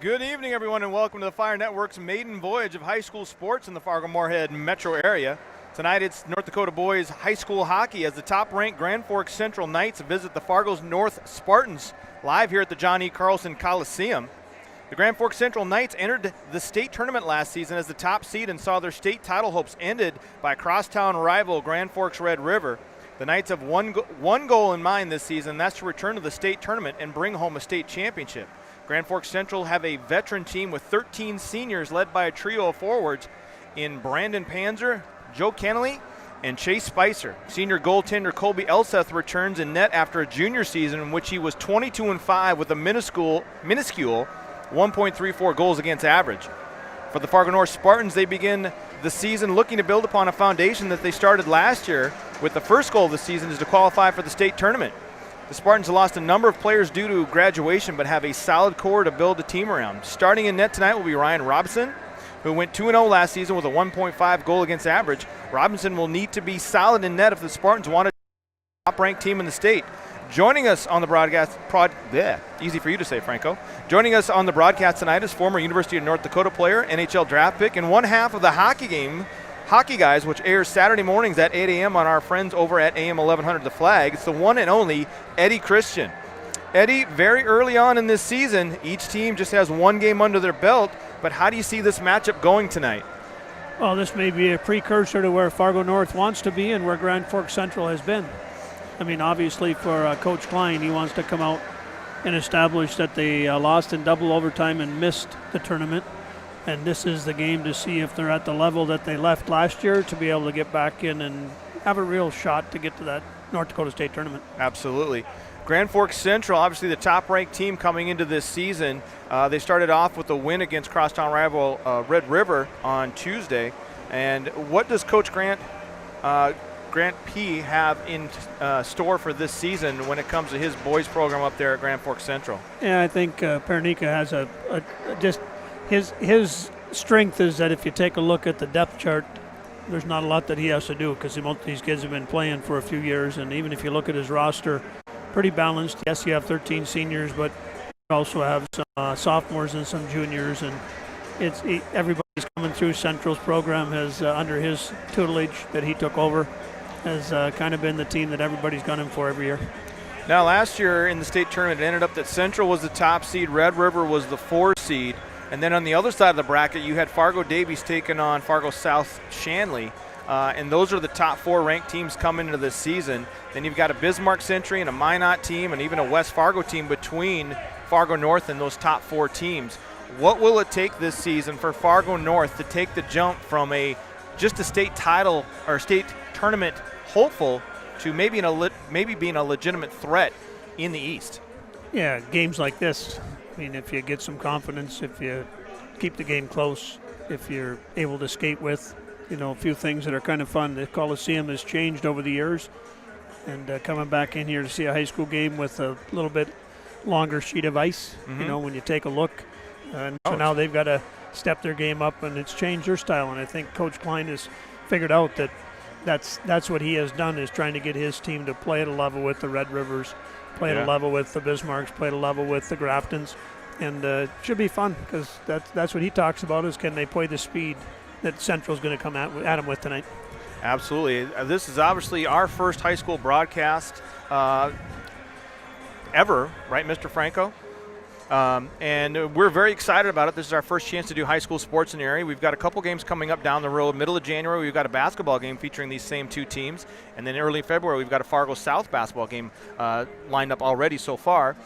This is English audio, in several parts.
Good evening, everyone, and welcome to the Fire Network's maiden voyage of high school sports in the Fargo-Moorhead metro area. Tonight it's North Dakota boys high school hockey as the top-ranked Grand Forks Central Knights visit the Fargo's North Spartans live here at the John E. Carlson Coliseum. The Grand Forks Central Knights entered the state tournament last season as the top seed and saw their state title hopes ended by crosstown rival Grand Forks Red River. The Knights have one goal in mind this season, and that's to return to the state tournament and bring home a state championship. Grand Forks Central have a veteran team with 13 seniors led by a trio of forwards in Brandon Panzer, Joe Kennelly, and Chase Spicer. Senior goaltender Colby Elseth returns in net after a junior season in which he was 22-5 with a minuscule 1.34 goals against average. For the Fargo North Spartans, they begin the season looking to build upon a foundation that they started last year, with the first goal of the season is to qualify for the state tournament. The Spartans lost a number of players due to graduation, but have a solid core to build a team around. Starting in net tonight will be Ryan Robinson, who went 2-0 last season with a 1.5 goal against average. Robinson will need to be solid in net if the Spartans want to be the top-ranked team in the state. Joining us on the broadcast, easy for you to say, Franco. Joining us on the broadcast tonight is former University of North Dakota player, NHL draft pick, and one half of the hockey game, Hockey Guys, which airs Saturday mornings at 8 a.m. on our friends over at AM 1100 The Flag. It's the one and only Eddie Christian. Eddie, very early on in this season, each team just has one game under their belt, but how do you see this matchup going tonight? Well, this may be a precursor to where Fargo North wants to be and where Grand Forks Central has been. I mean, obviously for Coach Klein, he wants to come out and establish that they lost in double overtime and missed the tournament. And this is the game to see if they're at the level that they left last year to be able to get back in and have a real shot to get to that North Dakota State tournament. Absolutely. Grand Forks Central, obviously the top-ranked team coming into this season. They started off with a win against crosstown rival Red River on Tuesday. And what does Coach Grant P. have in store for this season when it comes to his boys program up there at Grand Forks Central? Yeah, I think Pernica has just his strength is that if you take a look at the depth chart, there's not a lot that he has to do because most of these kids have been playing for a few years. And even if you look at his roster, pretty balanced. Yes, you have 13 seniors, but you also have some sophomores and some juniors. And everybody's coming through. Central's program has, under his tutelage that he took over, has kind of been the team that everybody's gunning for every year. Now, last year in the state tournament, it ended up that Central was the top seed, Red River was the 4 seed. And then on the other side of the bracket, you had Fargo Davies taking on Fargo South Shanley. And those are the top 4 ranked teams coming into this season. Then you've got a Bismarck Century and a Minot team and even a West Fargo team between Fargo North and those top 4 teams. What will it take this season for Fargo North to take the jump from just a state title or state tournament hopeful to maybe being a legitimate threat in the East? Yeah, games like this. I mean, if you get some confidence, if you keep the game close, if you're able to skate with, a few things that are kind of fun. The Coliseum has changed over the years, and coming back in here to see a high school game with a little bit longer sheet of ice, when you take a look. And so now they've got to step their game up, and it's changed their style. And I think Coach Klein has figured out that that's what he has done, is trying to get his team to play at a level with the Red Rivers, play at a level with the Bismarcks, play at a level with the Graftons. And it should be fun because that's what he talks about, is can they play the speed that Central's going to come at them with tonight. Absolutely. This is obviously our first high school broadcast ever, right, Mr. Franco? And we're very excited about it. This is our first chance to do high school sports in the area. We've got a couple games coming up down the road. Middle of January, we've got a basketball game featuring these same 2 teams. And then early February, we've got a Fargo South basketball game lined up already so far.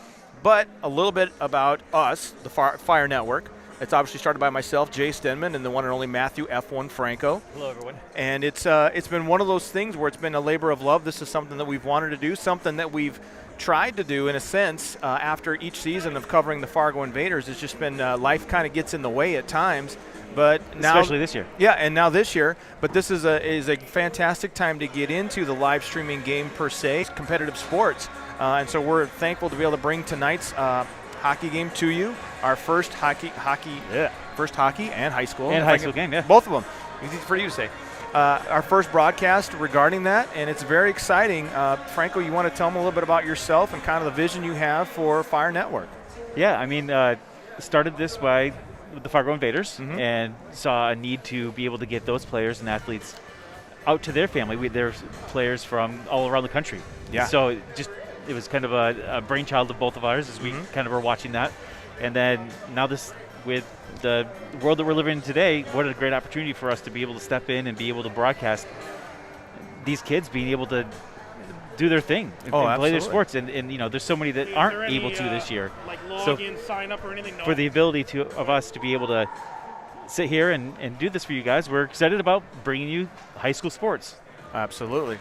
But a little bit about us, the Fire Network. It's obviously started by myself, Jay Stenman, and the one and only Matthew F1 Franco. Hello, everyone. And it's been one of those things where it's been a labor of love. This is something that we've wanted to do, something that we've tried to do in a sense after each season of covering the Fargo Invaders. It's just been life kind of gets in the way at times. But now, especially this year. Yeah, and now this year. But this is a fantastic time to get into the live streaming game per se, competitive sports. And so we're thankful to be able to bring tonight's hockey game to you. Our first hockey and high school. And high school game, yeah. Both of them. Easy for you to say. Our first broadcast regarding that, and it's very exciting. Franco, you want to tell them a little bit about yourself and kind of the vision you have for Fire Network? Yeah, I mean, started this by the Fargo Invaders and saw a need to be able to get those players and athletes out to their family. There's players from all around the country. Yeah. So it was kind of a brainchild of both of ours as we kind of were watching that. And then now this, with the world that we're living in today, what a great opportunity for us to be able to step in and be able to broadcast these kids being able to do their thing and play their sports. And there's so many that aren't able to this year. Like log in, sign up or anything? For the ability of us to be able to sit here and do this for you guys, we're excited about bringing you high school sports. Absolutely.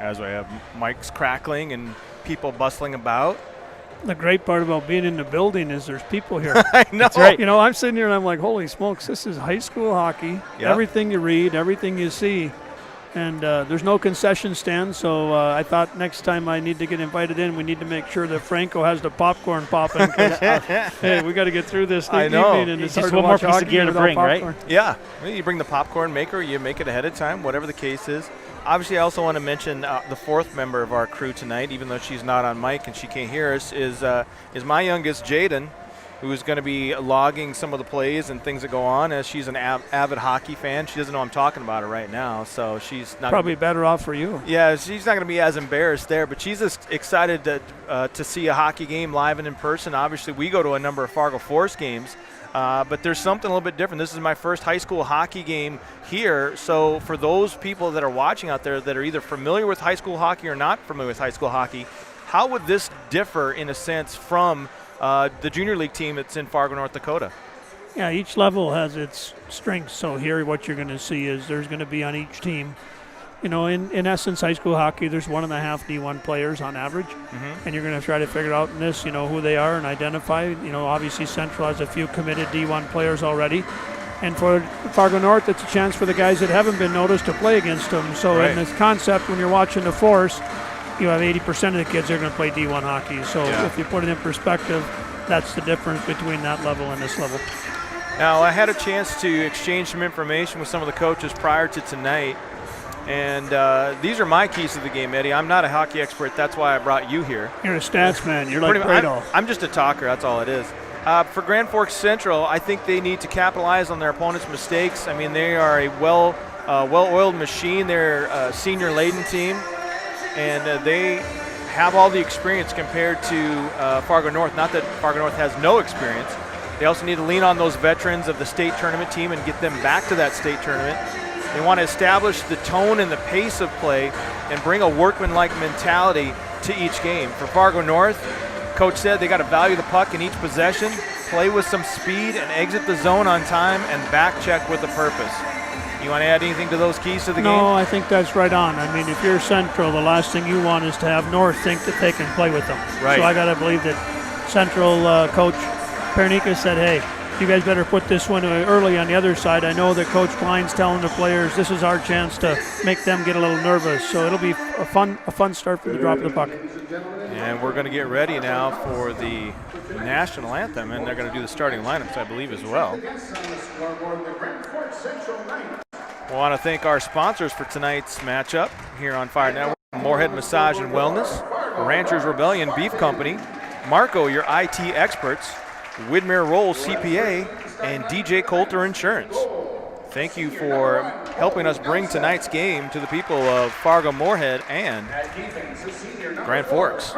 As we have mics crackling and people bustling about. The great part about being in the building is there's people here. I know. That's right. I'm sitting here and I'm like, holy smokes, this is high school hockey. Yep. Everything you read, everything you see. And there's no concession stand, so I thought next time I need to get invited in, we need to make sure that Franco has the popcorn popping. Hey, we got to get through this I know. evening. And it's Just hard to one more watch piece of hockey gear to without bring, right? popcorn. Yeah. Well, you bring the popcorn maker, you make it ahead of time, whatever the case is. Obviously, I also want to mention the fourth member of our crew tonight, even though she's not on mic and she can't hear us, is my youngest, Jaden, who is going to be logging some of the plays and things that go on, as she's an avid hockey fan. She doesn't know I'm talking about her right now, so she's not Probably better off for you. Yeah, she's not going to be as embarrassed there, but she's just excited to see a hockey game live and in person. Obviously, we go to a number of Fargo Force games, but there's something a little bit different. This is my first high school hockey game here, so for those people that are watching out there that are either familiar with high school hockey or not familiar with high school hockey, how would this differ in a sense from the junior league team that's in Fargo, North Dakota? Yeah, each level has its strengths. So here what you're going to see is there's going to be on each team, in essence, high school hockey, there's 1.5 D1 players on average. And you're going to try to figure out in this, who they are and identify. Obviously Central has a few committed D1 players already. And for Fargo North, it's a chance for the guys that haven't been noticed to play against them. So in this concept, when you're watching the Force, you have 80% of the kids that are going to play D1 hockey. So if you put it in perspective, that's the difference between that level and this level. Now, I had a chance to exchange some information with some of the coaches prior to tonight, and these are my keys to the game, Eddie. I'm not a hockey expert. That's why I brought you here. You're a stats man. You're like Brado. I'm just a talker. That's all it is. For Grand Forks Central, I think they need to capitalize on their opponent's mistakes. I mean, they are a well-oiled machine. They're a senior-laden team, and they have all the experience compared to Fargo North. Not that Fargo North has no experience. They also need to lean on those veterans of the state tournament team and get them back to that state tournament. They want to establish the tone and the pace of play and bring a workmanlike mentality to each game. For Fargo North, Coach said they got to value the puck in each possession, play with some speed, and exit the zone on time and back check with a purpose. You want to add anything to those keys to the game? No, I think that's right on. I mean, if you're Central, the last thing you want is to have North think that they can play with them. Right. So I got to believe that Central Coach Pernica said, hey, you guys better put this one early on the other side. I know that Coach Klein's telling the players this is our chance to make them get a little nervous. So it'll be a fun start for the drop of the puck. And we're going to get ready now for the national anthem, and they're going to do the starting lineups, I believe, as well. We want to thank our sponsors for tonight's matchup here on Fire Network: Moorhead Massage and Wellness, Ranchers Rebellion Beef Company, Marco, your IT experts, Widmer Rolls CPA, and DJ Coulter Insurance. Thank you for helping us bring tonight's game to the people of Fargo, Moorhead, and Grand Forks.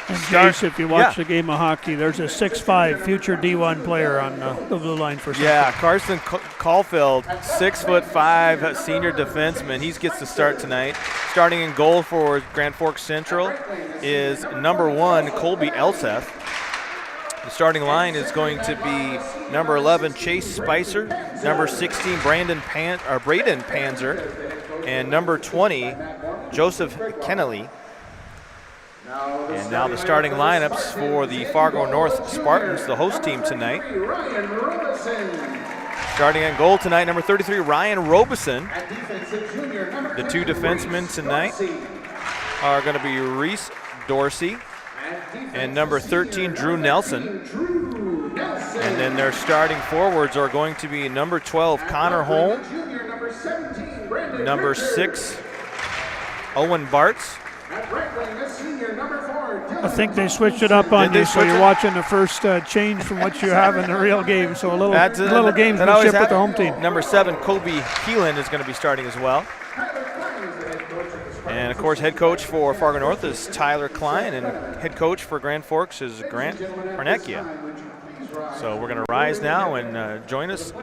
And Jace, if you watch the game of hockey, there's a 6'5" future D1 player on the blue line for Central. Yeah, Carson Caulfield, 6'5", senior defenseman. He gets to start tonight. Starting in goal for Grand Forks Central is number 1, Colby Elseth. The starting line is going to be number 11, Chase Spicer, number 16, Braden Panzer, and number 20, Joseph Kennelly. And now the starting lineups for the Fargo North Spartans, the host team tonight. Starting in goal tonight, number 33, Ryan Robeson. The two defensemen tonight are going to be Reese Dorsey and number 13, Drew Nelson. And then their starting forwards are going to be number 12, Connor Holm, number 6, Owen Bartz, I think they switched it up on you, so you're watching the first change from what you have in the real game. So a little gamesmanship with the home team. Number 7, Kobe Keelan, is going to be starting as well. And, of course, head coach for Fargo North is Tyler Klein, and head coach for Grand Forks is Grant Parnecchia. So we're going to rise now and join us.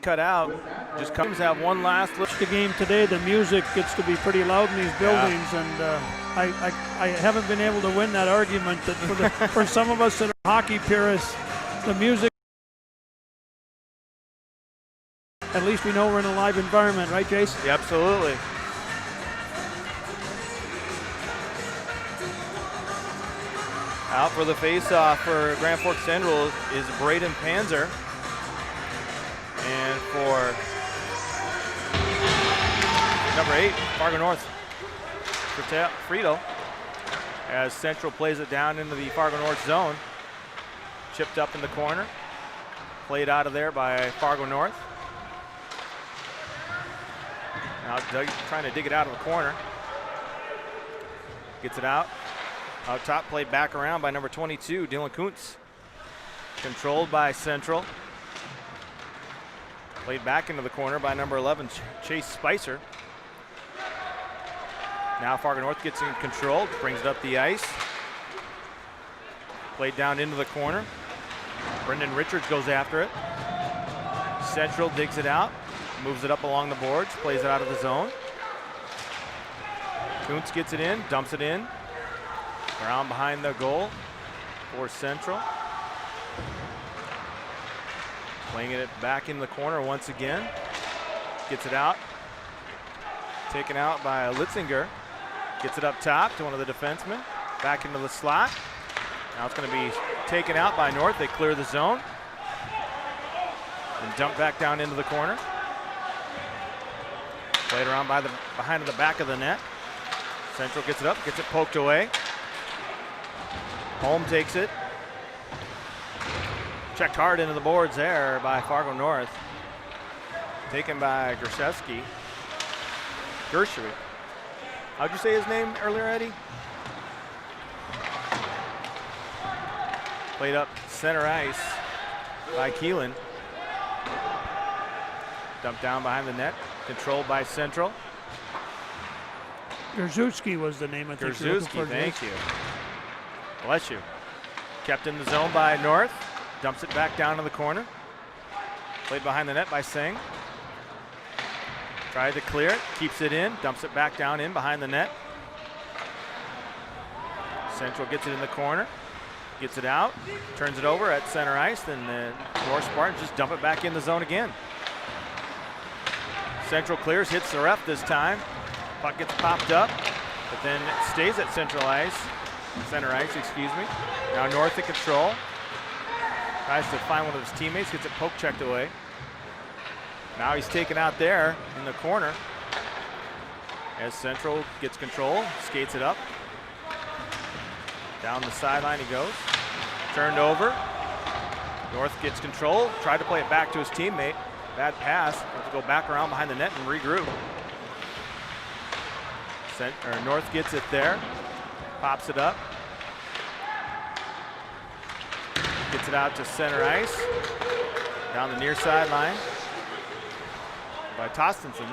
Cut out. Just comes have one last look. The game today, the music gets to be pretty loud in these buildings, and I haven't been able to win that argument that for some of us that are hockey purists, the music, at least we know we're in a live environment, right, Jace? Yeah, absolutely. Out for the face-off for Grand Forks Central is Braden Panzer. And for number 8, Fargo North, Frito, as Central plays it down into the Fargo North zone. Chipped up in the corner. Played out of there by Fargo North. Now Doug trying to dig it out of the corner. Gets it out. Out top, played back around by number 22, Dylan Kuntz. Controlled by Central. Played back into the corner by number 11, Chase Spicer. Now Fargo North gets in control, brings it up the ice. Played down into the corner. Brendan Richards goes after it. Central digs it out, moves it up along the boards, plays it out of the zone. Kuntz gets it in, dumps it in. Around behind the goal for Central. Playing it back in the corner once again. Gets it out. Taken out by Litzinger. Gets it up top to one of the defensemen. Back into the slot. Now it's going to be taken out by North. They clear the zone. And dump back down into the corner. Played around behind the back of the net. Central gets it up, gets it poked away. Holm takes it. Checked hard into the boards there by Fargo North. Taken by Gershewski. Gershewski. How'd you say his name earlier, Eddie? Played up center ice by Keelan. Dumped down behind the net. Controlled by Central. Gershewski was the name, I think. Gershewski, thank you. Bless you. Kept in the zone by North. Dumps it back down to the corner. Played behind the net by Singh. Tried to clear it, keeps it in, dumps it back down in behind the net. Central gets it in the corner, gets it out, turns it over at center ice, then the North Spartans just dump it back in the zone again. Central clears, hits the ref this time. Puck gets popped up, but then it stays at center ice, excuse me. Now North in control. Tries to find one of his teammates, gets it poke checked away. Now he's taken out there in the corner. As Central gets control, skates it up. Down the sideline he goes. Turned over. North gets control, tried to play it back to his teammate. Bad pass, have to go back around behind the net and regroup. North gets it there, pops it up. Gets it out to center ice, down the near sideline by Tostenson.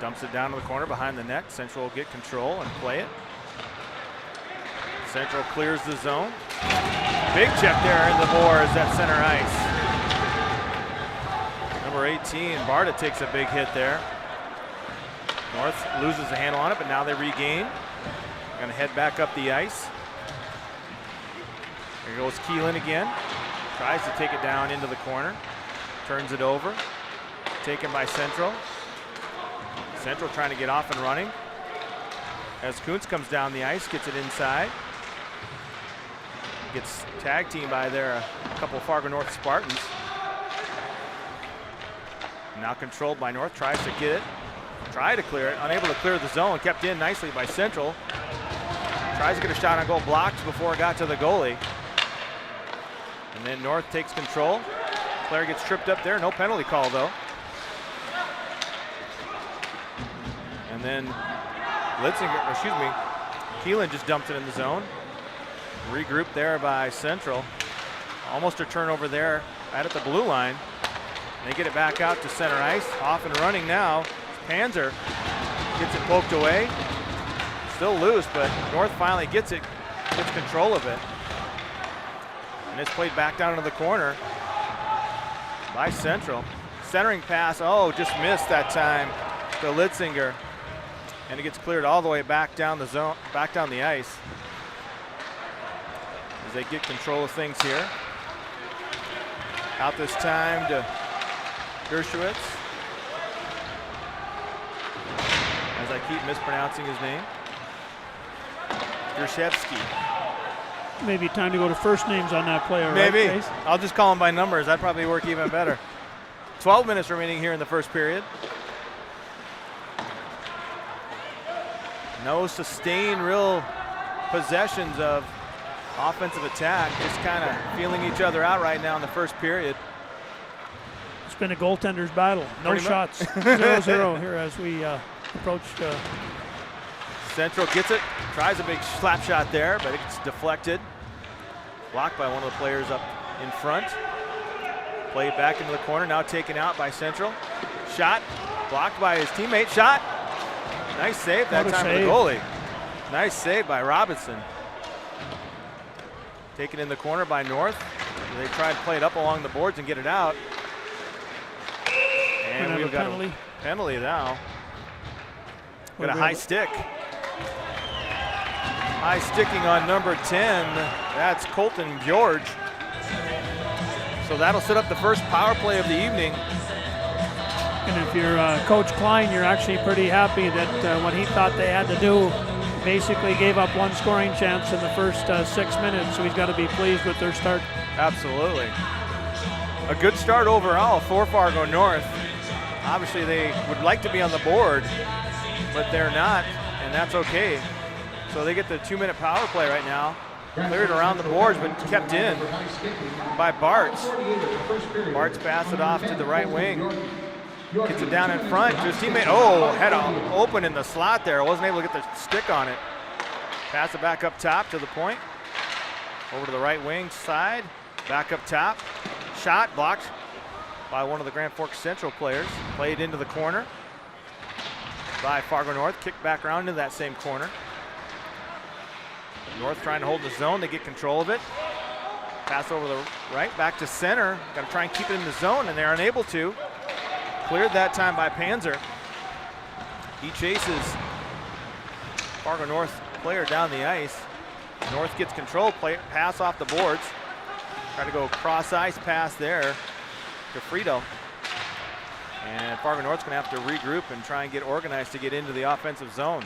Dumps it down to the corner behind the net. Central will get control and play it. Central clears the zone. Big check there in the boards at center ice. Number 18, Barta takes a big hit there. North loses the handle on it, but now they regain. Going to head back up the ice. Here goes Keelan again. Tries to take it down into the corner. Turns it over. Taken by Central. Central trying to get off and running. As Kuntz comes down the ice, gets it inside. Gets tag teamed by there a couple Fargo North Spartans. Now controlled by North, tries to get it. Try to clear it, unable to clear the zone, kept in nicely by Central. Tries to get a shot on goal, blocked before it got to the goalie. And then North takes control. Player gets tripped up there, no penalty call though. And then Keelan just dumped it in the zone. Regrouped there by Central. Almost a turnover there right at the blue line. They get it back out to center ice. Off and running now. Panzer gets it poked away. Still loose, but North finally gets control of it. And it's played back down into the corner by Central. Centering pass, just missed that time to Litzinger. And it gets cleared all the way back down the zone, back down the ice. As they get control of things here. Out this time to Dershowitz. As I keep mispronouncing his name. Dershevsky. Maybe time to go to first names on that player, Maybe. Right, I'll just call him by numbers. That'd probably work even better. 12 minutes remaining here in the first period. No sustained real possessions of offensive attack. Just kind of feeling each other out right now in the first period. It's been a goaltender's battle. No Pretty shots. 0-0 here as we approach. Central gets it. Tries a big slap shot there, but it's deflected. Blocked by one of the players up in front. Played back into the corner, now taken out by Central. Shot, blocked by his teammate. Shot. Nice save that time of the goalie. Nice save by Robinson. Taken in the corner by North. They try to play it up along the boards and get it out. And we've got a penalty now. Got a high stick. High sticking on number 10. That's Colton George. So that'll set up the first power play of the evening. And if you're Coach Klein, you're actually pretty happy that what he thought they had to do basically gave up one scoring chance in the first 6 minutes. So he's got to be pleased with their start. Absolutely. A good start overall for Fargo North. Obviously they would like to be on the board, but they're not, and that's okay. So they get the 2-minute power play right now. Cleared around the boards, but kept in by Bartz. Bartz passed it off to the right wing. Gets it down in front to his teammate. Head open in the slot there. Wasn't able to get the stick on it. Pass it back up top to the point. Over to the right wing side. Back up top. Shot blocked by one of the Grand Forks Central players. Played into the corner by Fargo North. Kicked back around into that same corner. North trying to hold the zone. They get control of it. Pass over the right, back to center. Got to try and keep it in the zone, and they're unable to. Cleared that time by Panzer. He chases Fargo North player down the ice. North gets control, pass off the boards. Try to go cross ice pass there to Frito. And Fargo North's gonna have to regroup and try and get organized to get into the offensive zone.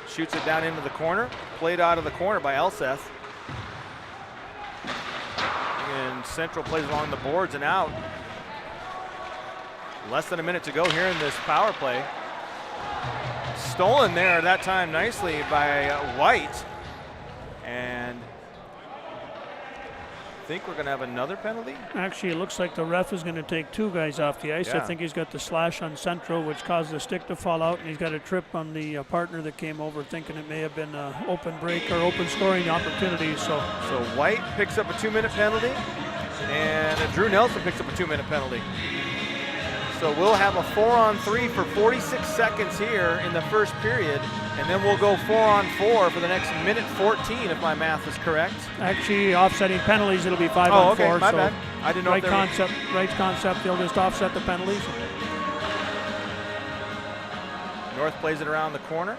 Shoots it down into the corner, played out of the corner by Elseth. And Central plays along the boards and out. Less than a minute to go here in this power play. Stolen there that time nicely by White. And I think we're going to have another penalty. Actually, it looks like the ref is going to take 2 guys off the ice. Yeah. I think he's got the slash on Central, which caused the stick to fall out, and he's got a trip on the partner that came over, thinking it may have been an open break or open scoring opportunity. So White picks up a 2-minute penalty, and Drew Nelson picks up a 2-minute penalty. So we'll have a 4-on-3 for 46 seconds here in the first period, and then we'll go 4-on-4 for the next minute 14, if my math is correct. Actually, offsetting penalties, it'll be 5-on-4. Okay, my so bad. I didn't know. Right concept. They'll just offset the penalties. North plays it around the corner.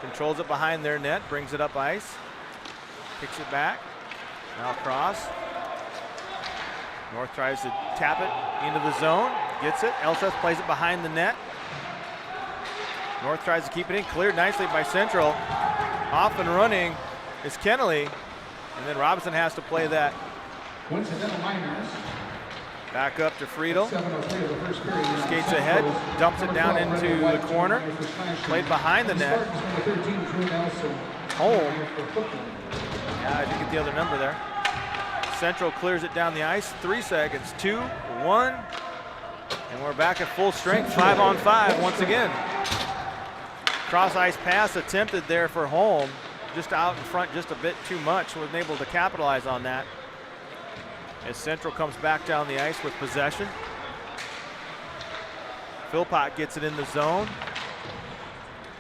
Controls it behind their net, brings it up ice. Kicks it back. Now cross. North tries to tap it into the zone. Gets it. Elseth plays it behind the net. North tries to keep it in. Cleared nicely by Central. Off and running is Kennelly. And then Robinson has to play that back up to Friedel. Skates ahead. Dumps it down into the corner. Played behind the net. Home. Yeah, I didn't get the other number there. Central clears it down the ice. 3 seconds. 2, 1. And we're back at full strength, 5-on-5 once again. Cross ice pass attempted there for Holm, just out in front just a bit too much. Wasn't able to capitalize on that. As Central comes back down the ice with possession. Philpott gets it in the zone.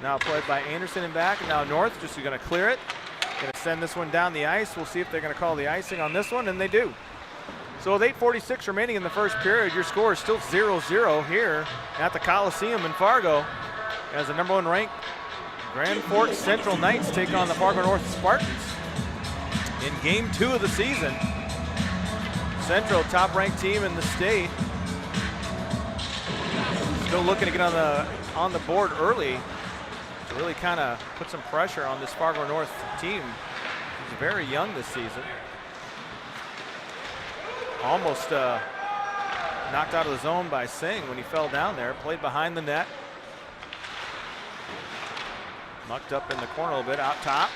Now played by Anderson and back, and now North just going to clear it. Going to send this one down the ice. We'll see if they're going to call the icing on this one, and they do. So with 8:46 remaining in the first period, your score is still 0-0 here at the Coliseum in Fargo as the #1 ranked Grand Forks Central Knights take on the Fargo North Spartans in game 2 of the season. Central, top-ranked team in the state, still looking to get on the board early to really kind of put some pressure on this Fargo North team. He's very young this season. Almost knocked out of the zone by Singh when he fell down there. Played behind the net. Mucked up in the corner a little bit, out top.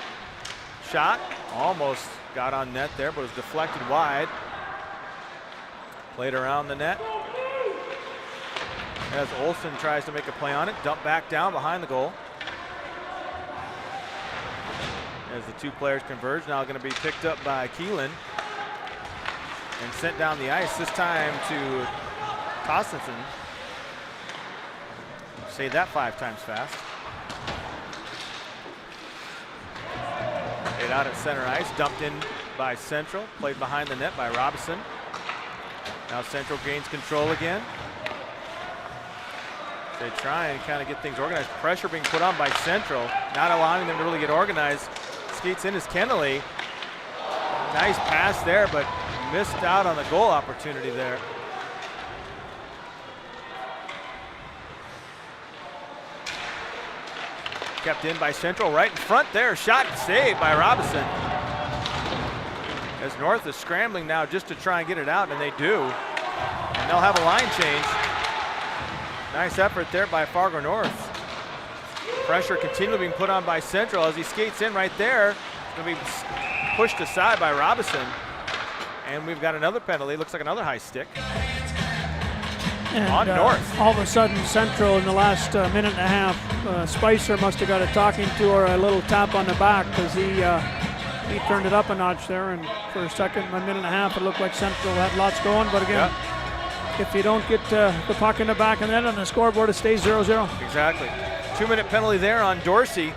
Shot, almost got on net there, but was deflected wide. Played around the net. As Olsen tries to make a play on it, dump back down behind the goal. As the two players converge, now going to be picked up by Keelan and sent down the ice, this time to Tostenson. Say that 5 times fast. It out at center ice, dumped in by Central, played behind the net by Robinson. Now Central gains control again. They try and kind of get things organized. Pressure being put on by Central, not allowing them to really get organized. Skates in is Kennelly. Nice pass there, but missed out on the goal opportunity there. Kept in by Central, right in front there. Shot and saved by Robinson. As North is scrambling now just to try and get it out, and they do. And they'll have a line change. Nice effort there by Fargo North. Pressure continually being put on by Central as he skates in right there. It's going to be pushed aside by Robinson. And we've got another penalty. Looks like another high stick. And, on North. All of a sudden, Central in the last minute and a half, Spicer must have got a talking to or a little tap on the back because he turned it up a notch there. And for a minute and a half, it looked like Central had lots going. But again, if you don't get the puck in the back and then on the scoreboard, it stays 0-0. Exactly. 2-minute penalty there on Dorsey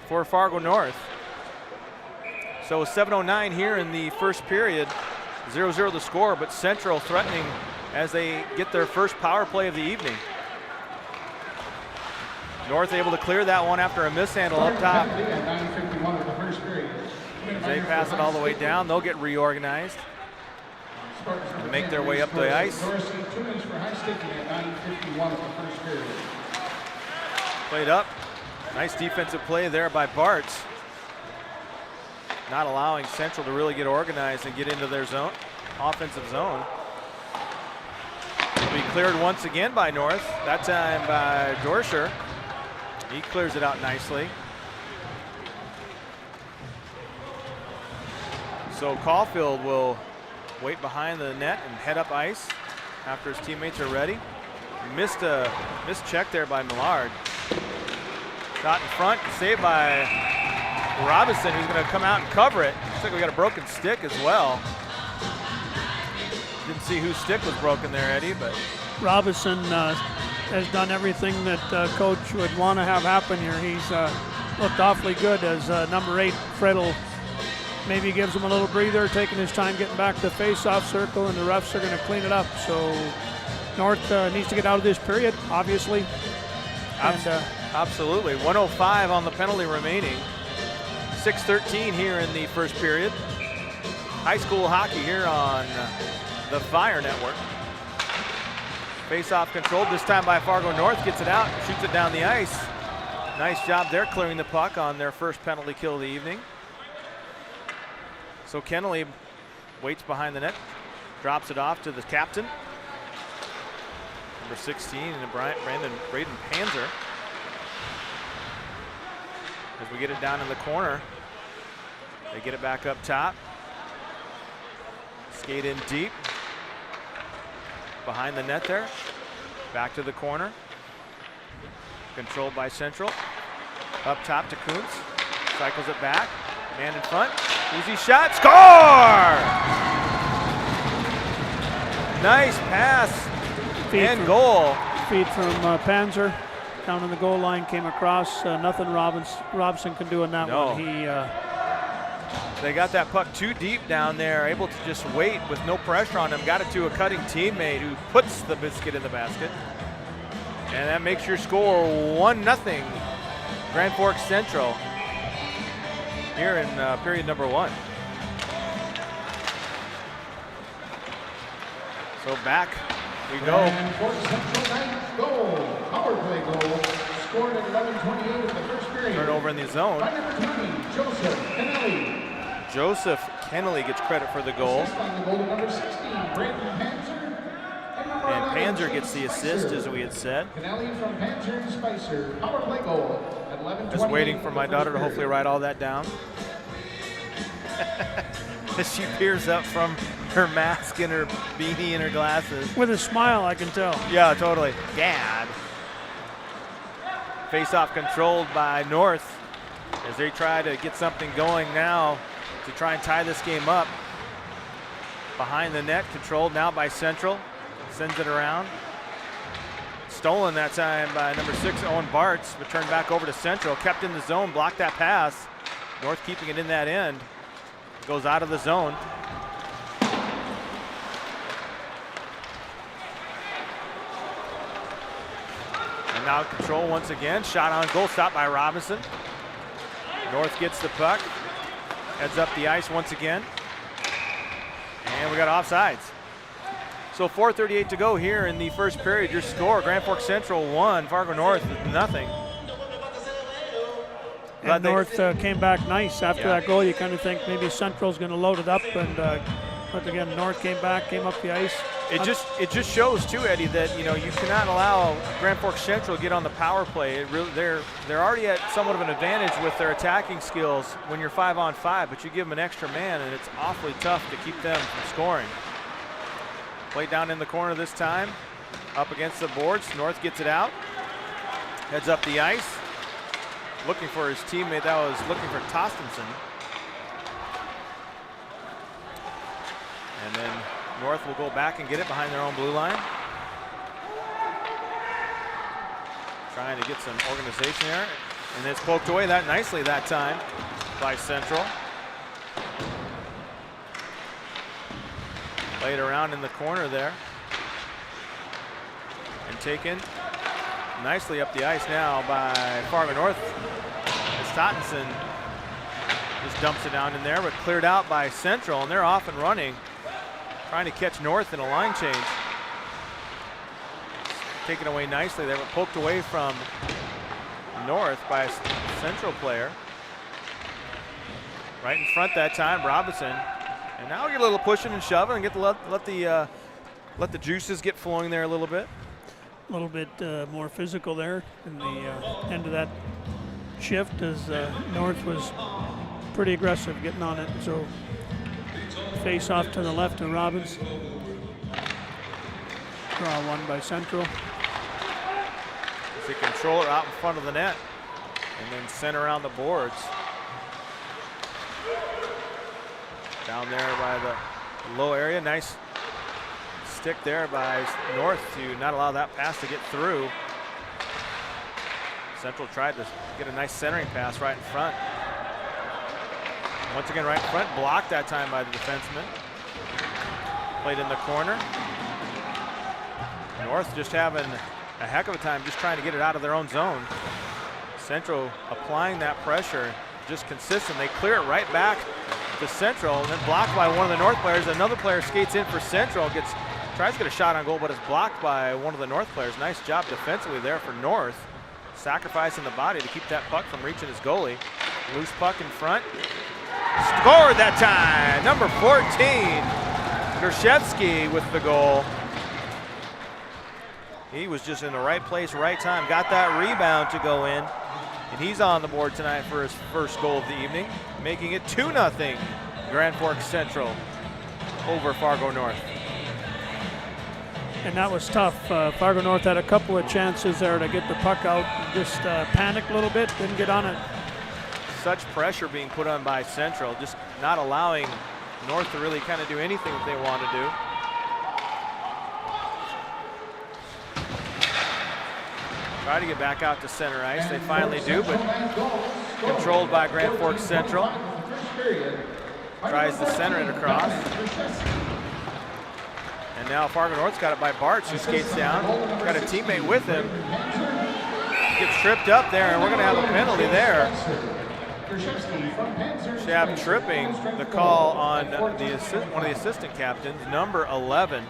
for Fargo North. So 7:09 here in the first period. 0-0 the score, but Central threatening as they get their first power play of the evening. North able to clear that one after a mishandle up top. As they pass it all the way down, they'll get reorganized and make their way up the ice. Played up. Nice defensive play there by Bartz. Not allowing Central to really get organized and get into their zone, offensive zone. Will be cleared once again by North, that time by Dorscher. He clears it out nicely. So Caulfield will wait behind the net and head up ice after his teammates are ready. Missed check there by Millard. Shot in front, saved by Robinson, who's going to come out and cover it. Looks like we got a broken stick as well. Didn't see whose stick was broken there, Eddie, but Robinson has done everything that coach would want to have happen here. He's looked awfully good as number 8, Fredel. Maybe gives him a little breather, taking his time getting back to the face-off circle, and the refs are going to clean it up. So North needs to get out of this period, obviously. Absolutely. 1:05 on the penalty remaining. 6:13 here in the first period. High school hockey here on the Fire Network. Face-off controlled, this time by Fargo North. Gets it out, shoots it down the ice. Nice job there clearing the puck on their first penalty kill of the evening. So Kennelly waits behind the net, drops it off to the captain. Number 16, and Braden Panzer. As we get it down in the corner, they get it back up top. Skate in deep. Behind the net there. Back to the corner. Controlled by Central. Up top to Kuntz. Cycles it back. Man in front. Easy shot. Score! Nice pass and goal. Feed from Panzer. Down on the goal line, came across. Nothing Robson can do on that one. They got that puck too deep down there, able to just wait with no pressure on him. Got it to a cutting teammate who puts the biscuit in the basket. And that makes your score 1-0 Grand Forks Central here in period number 1. So back we go. Grand Forks Central ninth goal, power play goal, scored at 11:28 in the first period. Turnover in the zone. By number 20, Joseph Kennelly. Joseph Kennelly gets credit for the goal. Assist on the goal to number 16, Brandon Panzer. And Panzer gets the assist, as we had said. Kennelly from Panzer and Spicer, power play goal at 11:28. Just waiting for my daughter to hopefully write all that down. As she peers up from her mask and her beanie and her glasses. With a smile, I can tell. Yeah, totally. Gad. Face-off controlled by North as they try to get something going now to try and tie this game up. Behind the net, controlled now by Central. Sends it around. Stolen that time by number 6, Owen Bartz, but turned back over to Central. Kept in the zone, blocked that pass. North keeping it in that end. Goes out of the zone. And now control once again. Shot on goal, stopped by Robinson. North gets the puck. Heads up the ice once again. And we got offsides. So 4:38 to go here in the first period. Your score, Grand Forks Central 1, Fargo North 0. And North came back nice after that goal. You kind of think maybe Central's going to load it up, and but again, North came back, came up the ice. It just shows too, Eddie, that you cannot allow Grand Forks Central to get on the power play. They're already at somewhat of an advantage with their attacking skills when you're 5-on-5, but you give them an extra man, and it's awfully tough to keep them from scoring. Play down in the corner this time, up against the boards. North gets it out, heads up the ice. Looking for his teammate that was looking for Tostenson. And then North will go back and get it behind their own blue line. Trying to get some organization there. And it's poked away that nicely that time by Central. Played around in the corner there. And taken nicely up the ice now by Fargo North. As Tottenson just dumps it down in there, but cleared out by Central, and they're off and running, trying to catch North in a line change. Taken away nicely. They were poked away from North by a Central player. Right in front that time, Robinson. And now we get a little pushing and shoving and get let the juices get flowing there a little bit. A little bit more physical there in the end of that shift, as North was pretty aggressive getting on it. So face off to the left of Robbins. Draw one by Central. The controller out in front of the net and then sent around the boards. Down there by the low area, nice stick there by North to not allow that pass to get through. Central tried to get a nice centering pass right in front. Once again right in front, blocked that time by the defenseman. Played in the corner. North just having a heck of a time just trying to get it out of their own zone. Central applying that pressure, just consistent. They clear it right back to Central and then blocked by one of the North players. Another player skates in for Central, tries to get a shot on goal, but is blocked by one of the North players. Nice job defensively there for North, sacrificing the body to keep that puck from reaching his goalie. Loose puck in front. Scored that time, number 14, Gershevsky with the goal. He was just in the right place, right time, got that rebound to go in, and he's on the board tonight for his first goal of the evening, making it 2-0 Grand Forks Central over Fargo North. And that was tough. Fargo North had a couple of chances there to get the puck out, and just panicked a little bit, didn't get on it. Such pressure being put on by Central, just not allowing North to really kind of do anything that they want to do. Try to get back out to center ice. They finally do, but controlled by Grand Forks Central. Tries to center it across. And now Fargo North's got it by Bartz, who skates down. Got a teammate with him. Gets tripped up there, and we're going to have a penalty there. Shab tripping, the call on one of the assistant captains, number 11.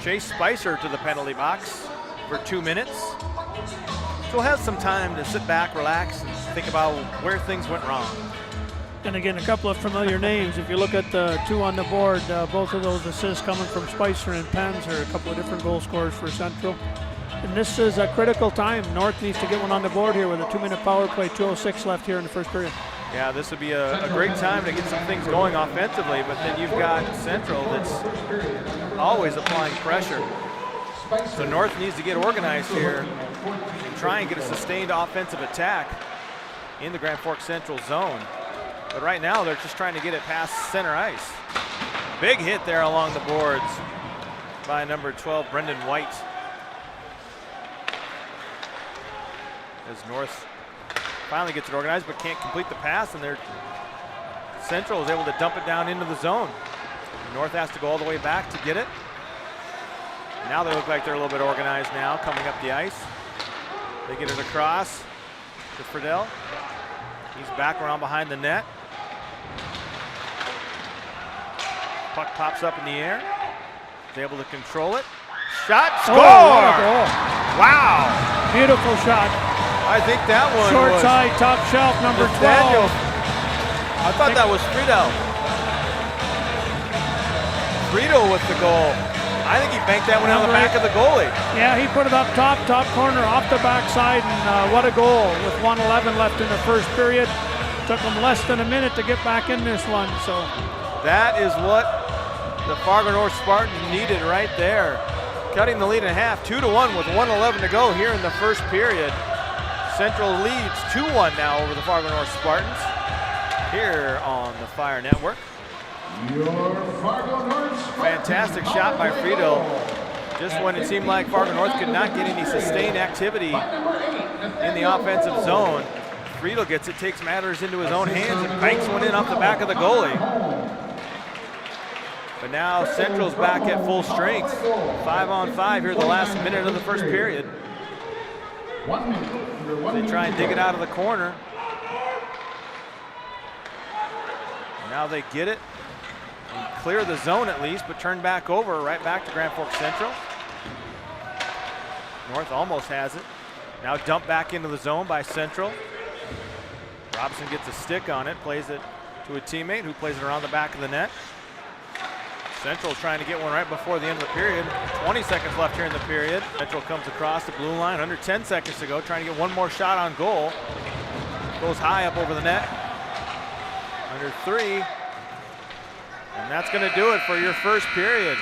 Chase Spicer to the penalty box for 2 minutes. So we'll have some time to sit back, relax, and think about where things went wrong. And again, a couple of familiar names. If you look at the two on the board, both of those assists coming from Spicer and Panzer, a couple of different goal scorers for Central. And this is a critical time. North needs to get one on the board here with a 2-minute power play, 2:06 left here in the first period. Yeah, this would be a great time to get some things going offensively, but then you've got Central that's always applying pressure. So North needs to get organized here and try and get a sustained offensive attack in the Grand Forks Central zone. But right now they're just trying to get it past center ice. Big hit there along the boards by number 12, Brendan White. As North finally gets it organized but can't complete the pass, and Central is able to dump it down into the zone. North has to go all the way back to get it. Now they look like they're a little bit organized now, coming up the ice. They get it across to Friedel. He's back around behind the net. Puck pops up in the air. He's able to control it. Shot, score! Oh, what a goal. Wow! Beautiful shot. I think that one Short was side, top shelf, number 12. Nathaniel. I thought that was Friedel. Friedel with the goal. I think he banked that one on the back of the goalie. Yeah, he put it up top corner, off the backside, and what a goal with 1:11 left in the first period. Took him less than a minute to get back in this one. So that is what the Fargo North Spartans needed right there. Cutting the lead in half, 2-1 with 1:11 to go here in the first period. Central leads 2-1 now over the Fargo North Spartans here on the Fire Network. Fantastic shot by Friedel. Just when it seemed like Fargo North could not get any sustained activity in the offensive zone, Friedel gets it, takes matters into his own hands, and banks one in off the back of the goalie. But now Central's back at full strength. 5-on-5 here the last minute of the first period. They try and dig it out of the corner. Now they get it and clear the zone at least, but turn back over, right back to Grand Forks Central. North almost has it. Now dumped back into the zone by Central. Robson gets a stick on it, plays it to a teammate who plays it around the back of the net. Central trying to get one right before the end of the period. 20 seconds left here in the period. Central comes across the blue line, under 10 seconds to go, trying to get one more shot on goal. Goes high up over the net. Under 3. And that's going to do it for your first period.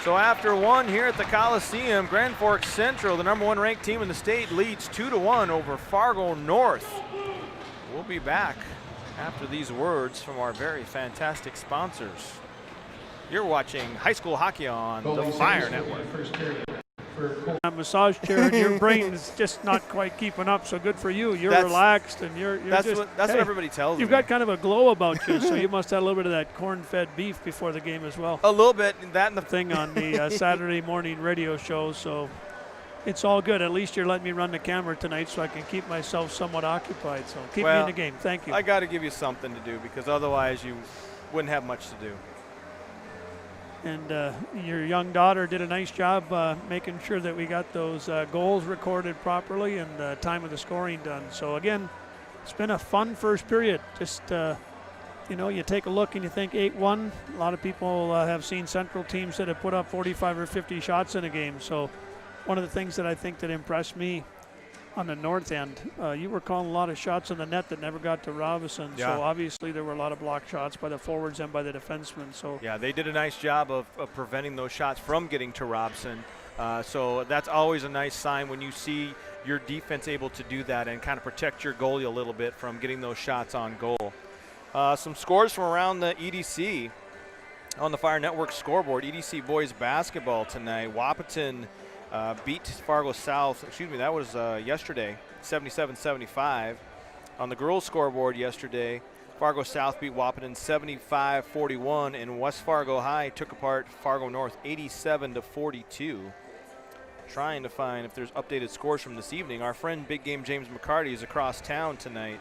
So after one here at the Coliseum, Grand Forks Central, the #1 ranked team in the state, leads 2-1 over Fargo North. We'll be back after these words from our very fantastic sponsors. You're watching high school hockey on the Fire Network. A massage chair, and your brain is just not quite keeping up. So good for you. You're relaxed, and you're that's just. What everybody tells me. You've got kind of a glow about you, so you must have a little bit of that corn-fed beef before the game as well. A little bit, that and the thing on the Saturday morning radio show. So it's all good. At least you're letting me run the camera tonight, so I can keep myself somewhat occupied. So keep me in the game. Thank you. I got to give you something to do because otherwise you wouldn't have much to do. And your young daughter did a nice job making sure that we got those goals recorded properly and the time of the scoring done. So again, it's been a fun first period. Just, you take a look and you think 8-1. A lot of people have seen Central teams that have put up 45 or 50 shots in a game. So one of the things that I think that impressed me on the north end, you were calling a lot of shots on the net that never got to Robinson. Yeah. So obviously there were a lot of block shots by the forwards and by the defensemen. So yeah, they did a nice job of preventing those shots from getting to Robson. So that's always a nice sign when you see your defense able to do that and kind of protect your goalie a little bit from getting those shots on goal. Some scores from around the EDC on the Fire Network scoreboard. EDC boys basketball tonight. Wahpeton beat Fargo South. Excuse me, that was yesterday, 77-75. On the girls scoreboard yesterday, Fargo South beat Wahpeton 75-41, and West Fargo High took apart Fargo North 87-42. Trying to find if there's updated scores from this evening. Our friend Big Game James McCarty is across town tonight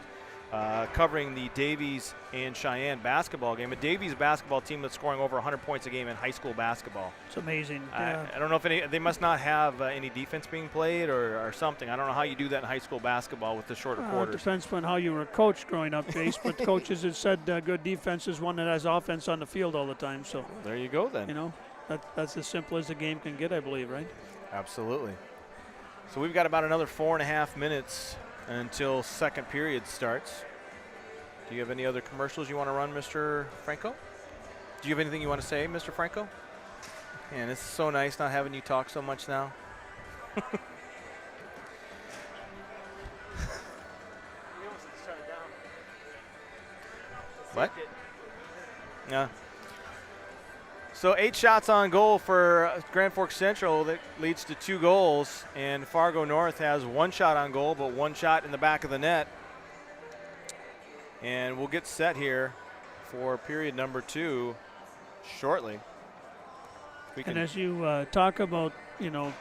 covering the Davies and Cheyenne basketball game. A Davies basketball team that's scoring over 100 points a game in high school basketball. it's amazing. I don't know if they must not have any defense being played or something. I don't know how you do that in high school basketball with the shorter It quarters. depends on how you were coached growing up, Jace. But coaches have said good defense is one that has offense on the field all the time. So, There you go then. you know, that's as simple as the game can get, I believe, right? Absolutely. So we've got about another 4.5 minutes until second period starts. Do you have any other commercials you want to run, Mr. Franco? Do you have anything you want to say, Mr. Franco? Man, it's so nice not having you talk so much now. What? Yeah. So 8 shots on goal for Grand Forks Central. That leads to 2 goals, and Fargo North has 1 shot on goal, but 1 shot in the back of the net. And we'll get set here for period number 2 shortly. And as you talk about, you know,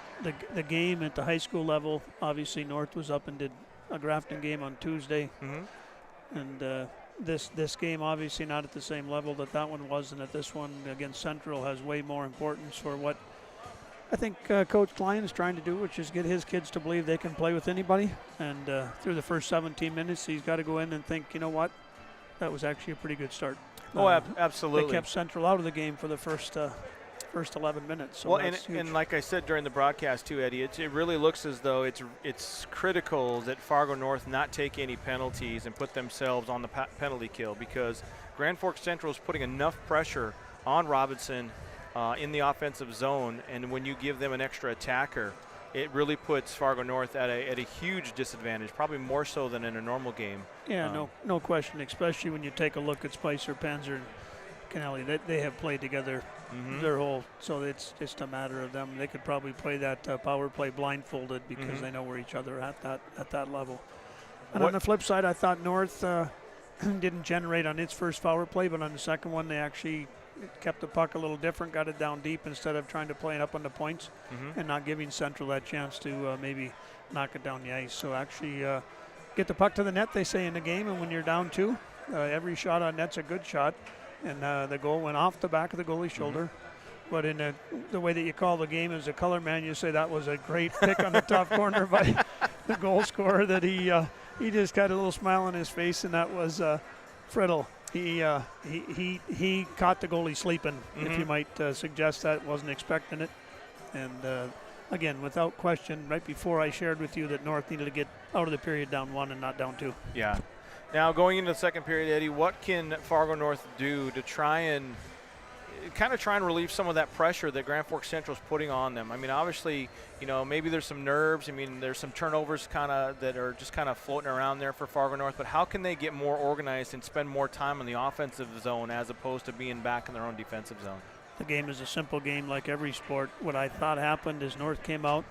the game at the high school level, obviously North was up and did a Grafton game on Tuesday. Mm-hmm. And this game obviously not at the same level that one was, and that this one against Central has way more importance for what I think Coach Klein is trying to do, which is get his kids to believe they can play with anybody. And through the first 17 minutes, he's got to go in and think, you know what, that was actually a pretty good start. Oh, absolutely. They kept Central out of the game for the first 11 minutes. So Well, that's and huge. like I said during the broadcast too, Eddie, it really looks as though it's critical that Fargo North not take any penalties and put themselves on the penalty kill, because Grand Forks Central is putting enough pressure on Robinson in the offensive zone, and when you give them an extra attacker, it really puts Fargo North at a huge disadvantage, probably more so than in a normal game. Yeah, no question, especially when you take a look at Spicer, Panzer, and Kennelly. They have played together their whole, so it's just a matter of them. They could probably play that power play blindfolded because they know where each other are at that level. And on the flip side, I thought North didn't generate on its first power play, but on the second one they actually kept the puck a little different, got it down deep instead of trying to play it up on the points and not giving Central that chance to maybe knock it down the ice. So actually get the puck to the net, they say in the game, and when you're down 2, every shot on net's a good shot. And the goal went off the back of the goalie's shoulder. But in the way that you call the game as a color man, you say that was a great pick on the top corner by the goal scorer, that he just got a little smile on his face, and that was Friddle. He caught the goalie sleeping, if you might suggest that. Wasn't expecting it. And again, without question, right before I shared with you that North needed to get out of the period down 1 and not down 2. Yeah. Now, going into the second period, Eddie, what can Fargo North do to try and relieve some of that pressure that Grand Forks Central is putting on them? I mean, obviously, you know, maybe there's some nerves. I mean, there's some turnovers that are just kind of floating around there for Fargo North. But how can they get more organized and spend more time in the offensive zone as opposed to being back in their own defensive zone? The game is a simple game like every sport. What I thought happened is North came out,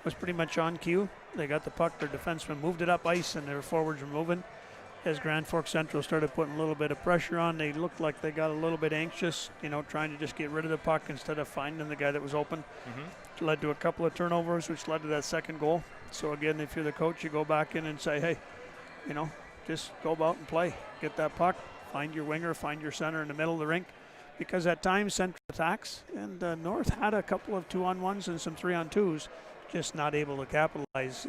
was pretty much on cue. They got the puck, their defenseman moved it up ice, and their forwards were moving. As Grand Forks Central started putting a little bit of pressure on, they looked like they got a little bit anxious, you know, trying to just get rid of the puck instead of finding the guy that was open. It led to a couple of turnovers, which led to that second goal. So again, if you're the coach, you go back in and say, hey, you know, just go about and play. Get that puck, find your winger, find your center in the middle of the rink. Because at times Central attacks, and North had a couple of 2-on-1s and some 3-on-2s, just not able to capitalize.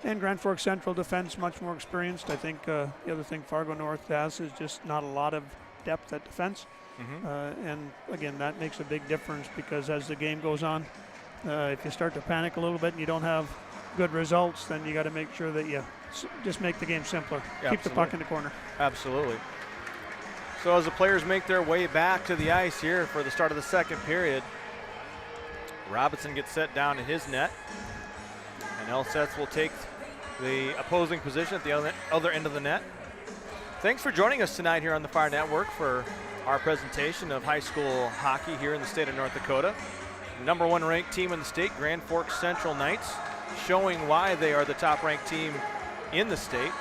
And Grand Forks Central defense much more experienced. I think the other thing Fargo North has is just not a lot of depth at defense. And again, that makes a big difference, because as the game goes on, if you start to panic a little bit and you don't have good results, then you got to make sure that you just make the game simpler. Yeah, Keep the puck in the corner. Absolutely. So as the players make their way back to the ice here for the start of the second period, Robinson gets set down in his net, and Elseth will take the opposing position at the other end of the net. Thanks for joining us tonight here on the Fire Network for our presentation of high school hockey here in the state of North Dakota. Number 1 ranked team in the state, Grand Forks Central Knights, showing why they are the top ranked team in the state.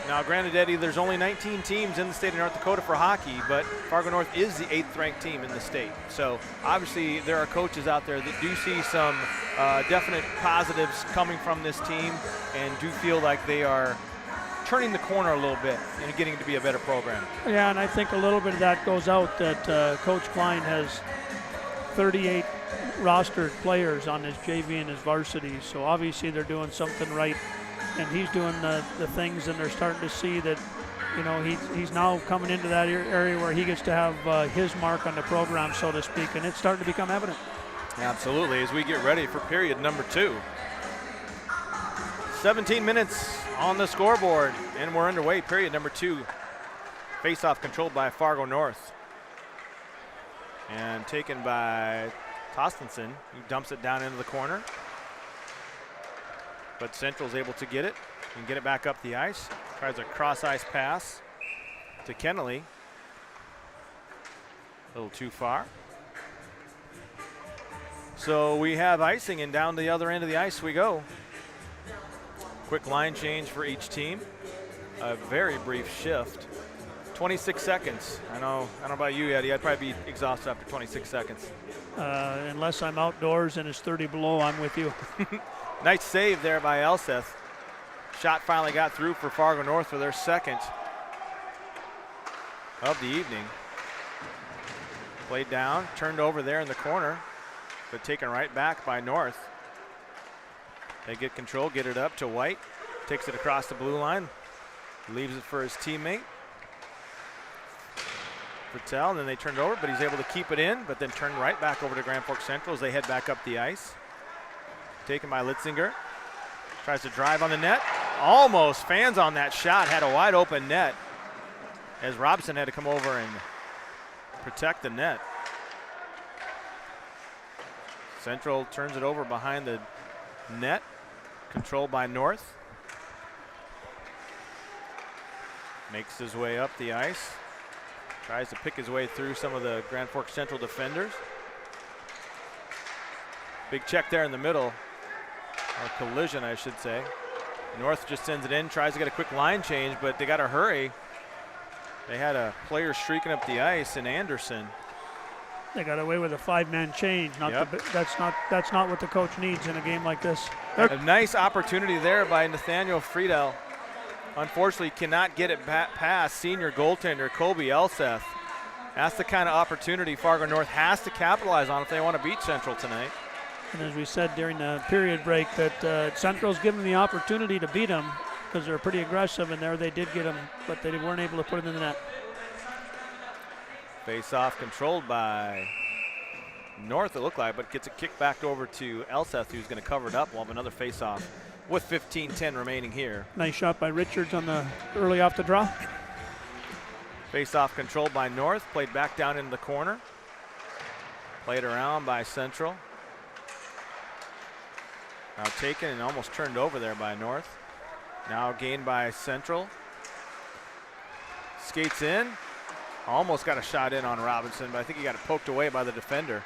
Now, granted, Eddie, there's only 19 teams in the state of North Dakota for hockey, but Fargo North is the 8th ranked team in the state. So obviously there are coaches out there that do see some definite positives coming from this team and do feel like they are turning the corner a little bit and getting to be a better program. Yeah, and I think a little bit of that goes out that Coach Klein has 38 rostered players on his JV and his varsity, so obviously they're doing something right, and he's doing the things, and they're starting to see that, you know, he's now coming into that area where he gets to have his mark on the program, so to speak, and it's starting to become evident. Absolutely, as we get ready for period number 2. 17 minutes on the scoreboard, and we're underway. Period number 2. Face-off controlled by Fargo North. And taken by Tostenson, who dumps it down into the corner. But Central's able to get it and get it back up the ice. Tries a cross-ice pass to Kennelly. A little too far. So we have icing, and down the other end of the ice we go. Quick line change for each team. A very brief shift. 26 seconds. I don't know about you, Eddie. I'd probably be exhausted after 26 seconds. Unless I'm outdoors and it's 30 below, I'm with you. Nice save there by Elseth. Shot finally got through for Fargo North for their second of the evening. Played down, turned over there in the corner, but taken right back by North. They get control, get it up to White. Takes it across the blue line. Leaves it for his teammate. Patel, and then they turned over, but he's able to keep it in, but then turn right back over to Grand Forks Central as they head back up the ice. Taken by Litzinger. Tries to drive on the net. Almost fans on that shot, had a wide open net as Robinson had to come over and protect the net. Central turns it over behind the net, controlled by North. Makes his way up the ice. Tries to pick his way through some of the Grand Forks Central defenders. Big check there in the middle, or collision, I should say. North just sends it in, tries to get a quick line change, but they got to hurry. They had a player streaking up the ice in Anderson. They got away with a 5-man change. That's not what the coach needs in a game like this. A nice opportunity there by Nathaniel Friedel. Unfortunately, cannot get it past senior goaltender Colby Elseth. That's the kind of opportunity Fargo North has to capitalize on if they want to beat Central tonight. And as we said during the period break, that Central's given the opportunity to beat them because they're pretty aggressive, and there they did get them, but they weren't able to put it in the net. Face-off controlled by North, it looked like, but gets it kicked back over to Elseth, who's going to cover it up. We'll have another face-off with 15:10 remaining here. Nice shot by Richards on the early off the draw. Face-off controlled by North, played back down into the corner. Played around by Central. Now taken and almost turned over there by North. Now gained by Central. Skates in. Almost got a shot in on Robinson, but I think he got it poked away by the defender.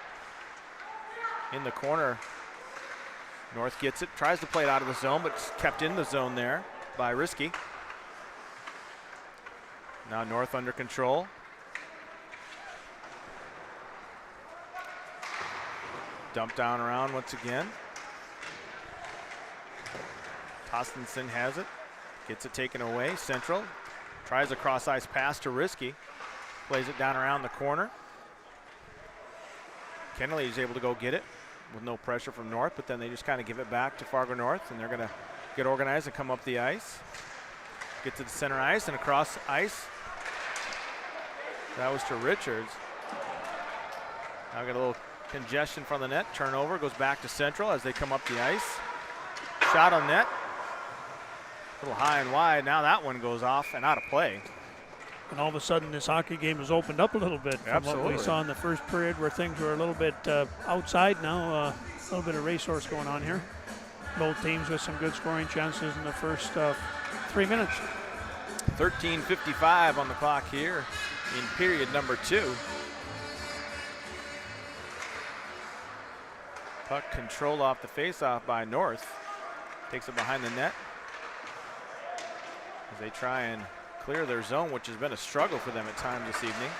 In the corner. North gets it, tries to play it out of the zone, but it's kept in the zone there by Risky. Now North under control. Dump down around once again. Tostenson has it, gets it taken away. Central tries a cross-ice pass to Risky. Plays it down around the corner. Kennelly is able to go get it with no pressure from North, but then they just kind of give it back to Fargo North, and they're going to get organized and come up the ice. Get to the center ice and across ice. That was to Richards. Now got a little congestion from the net. Turnover goes back to Central as they come up the ice. Shot on net. A little high and wide. Now that one goes off and out of play. And all of a sudden, this hockey game has opened up a little bit from what we saw in the first period, where things were a little bit outside. Now a little bit of racehorse going on here. Both teams with some good scoring chances in the first 3 minutes. 13:55 on the clock here in period number 2. Puck controlled off the faceoff by North. Takes it behind the net as they try and clear their zone, which has been a struggle for them at times this evening.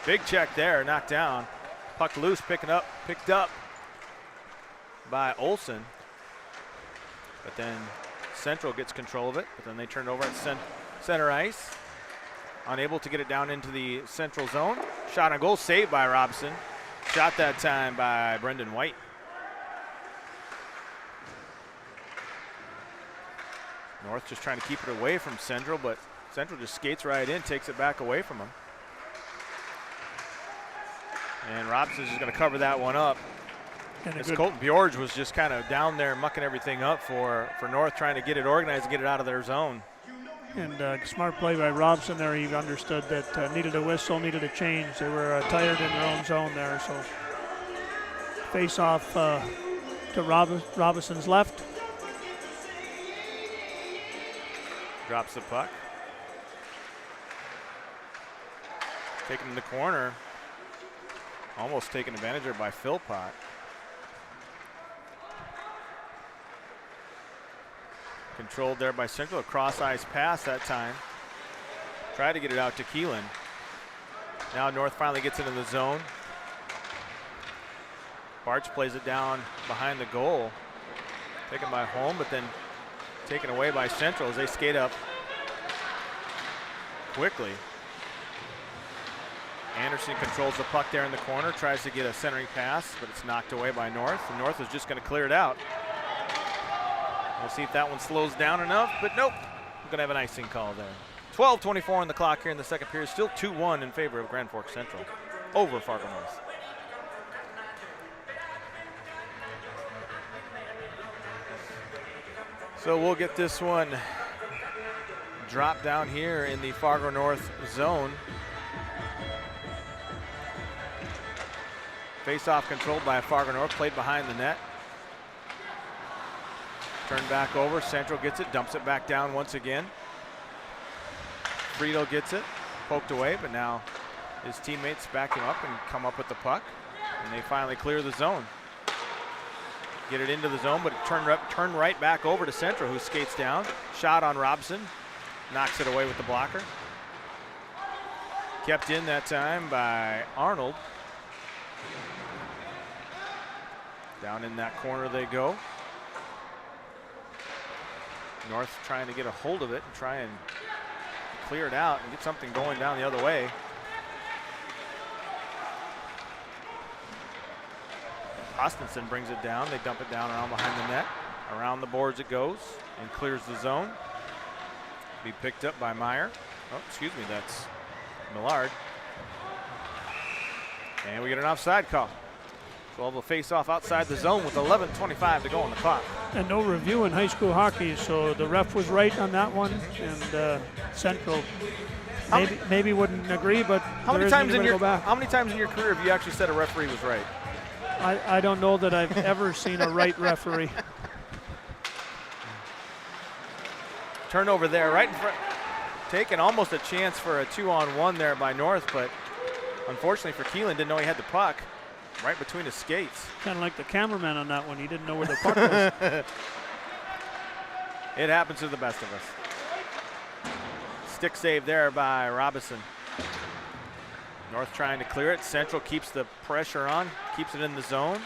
Big check there, knocked down. Puck loose, picked up by Olsen. But then Central gets control of it, but then they turn it over at center ice. Unable to get it down into the Central zone. Shot on goal, saved by Robson. Shot that time by Brendan White. North just trying to keep it away from Central, but Central just skates right in, takes it back away from them. And Robson's just going to cover that one up. As Colton Bjorge was just kind of down there mucking everything up for North, trying to get it organized and get it out of their zone. And smart play by Robson there. He understood that needed a whistle, needed a change. They were tired in their own zone there. So face off to Robinson's left. Drops the puck. Taken in the corner. Almost taken advantage of by Philpott. Controlled there by Central. A cross-ice pass that time. Tried to get it out to Keelan. Now North finally gets into the zone. Bartz plays it down behind the goal. Taken by Holm, but then taken away by Central as they skate up quickly. Anderson controls the puck there in the corner, tries to get a centering pass, but it's knocked away by North. And North is just going to clear it out. We'll see if that one slows down enough, but nope. We're going to have an icing call there. 12:24 on the clock here in the second period. Still 2-1 in favor of Grand Forks Central over Fargo North. So we'll get this one dropped down here in the Fargo North zone. Face-off controlled by Fargo North, played behind the net. Turned back over, Central gets it, dumps it back down once again. Friedel gets it, poked away, but now his teammates back him up and come up with the puck, and they finally clear the zone. Get it into the zone, but it turned right back over to Central, who skates down. Shot on Robson, knocks it away with the blocker. Kept in that time by Arnold. Down in that corner they go. North trying to get a hold of it and try and clear it out and get something going down the other way. Austinson brings it down. They dump it down around behind the net. Around the boards it goes and clears the zone. Be picked up by Meyer. Oh, excuse me, that's Millard. And we get an offside call. So we'll face off outside the zone with 11:25 to go on the clock. And no review in high school hockey, so the ref was right on that one. And Central maybe wouldn't agree, but how many times in your career have you actually said a referee was right? I don't know that I've ever seen a right referee. Turnover there, right in front. Taking almost a chance for a 2-on-1 there by North, but unfortunately for Keelan, didn't know he had the puck right between his skates. Kind of like the cameraman on that one. He didn't know where the puck was. It happens to the best of us. Stick save there by Robinson. North trying to clear it. Central keeps the pressure on, keeps it in the zone.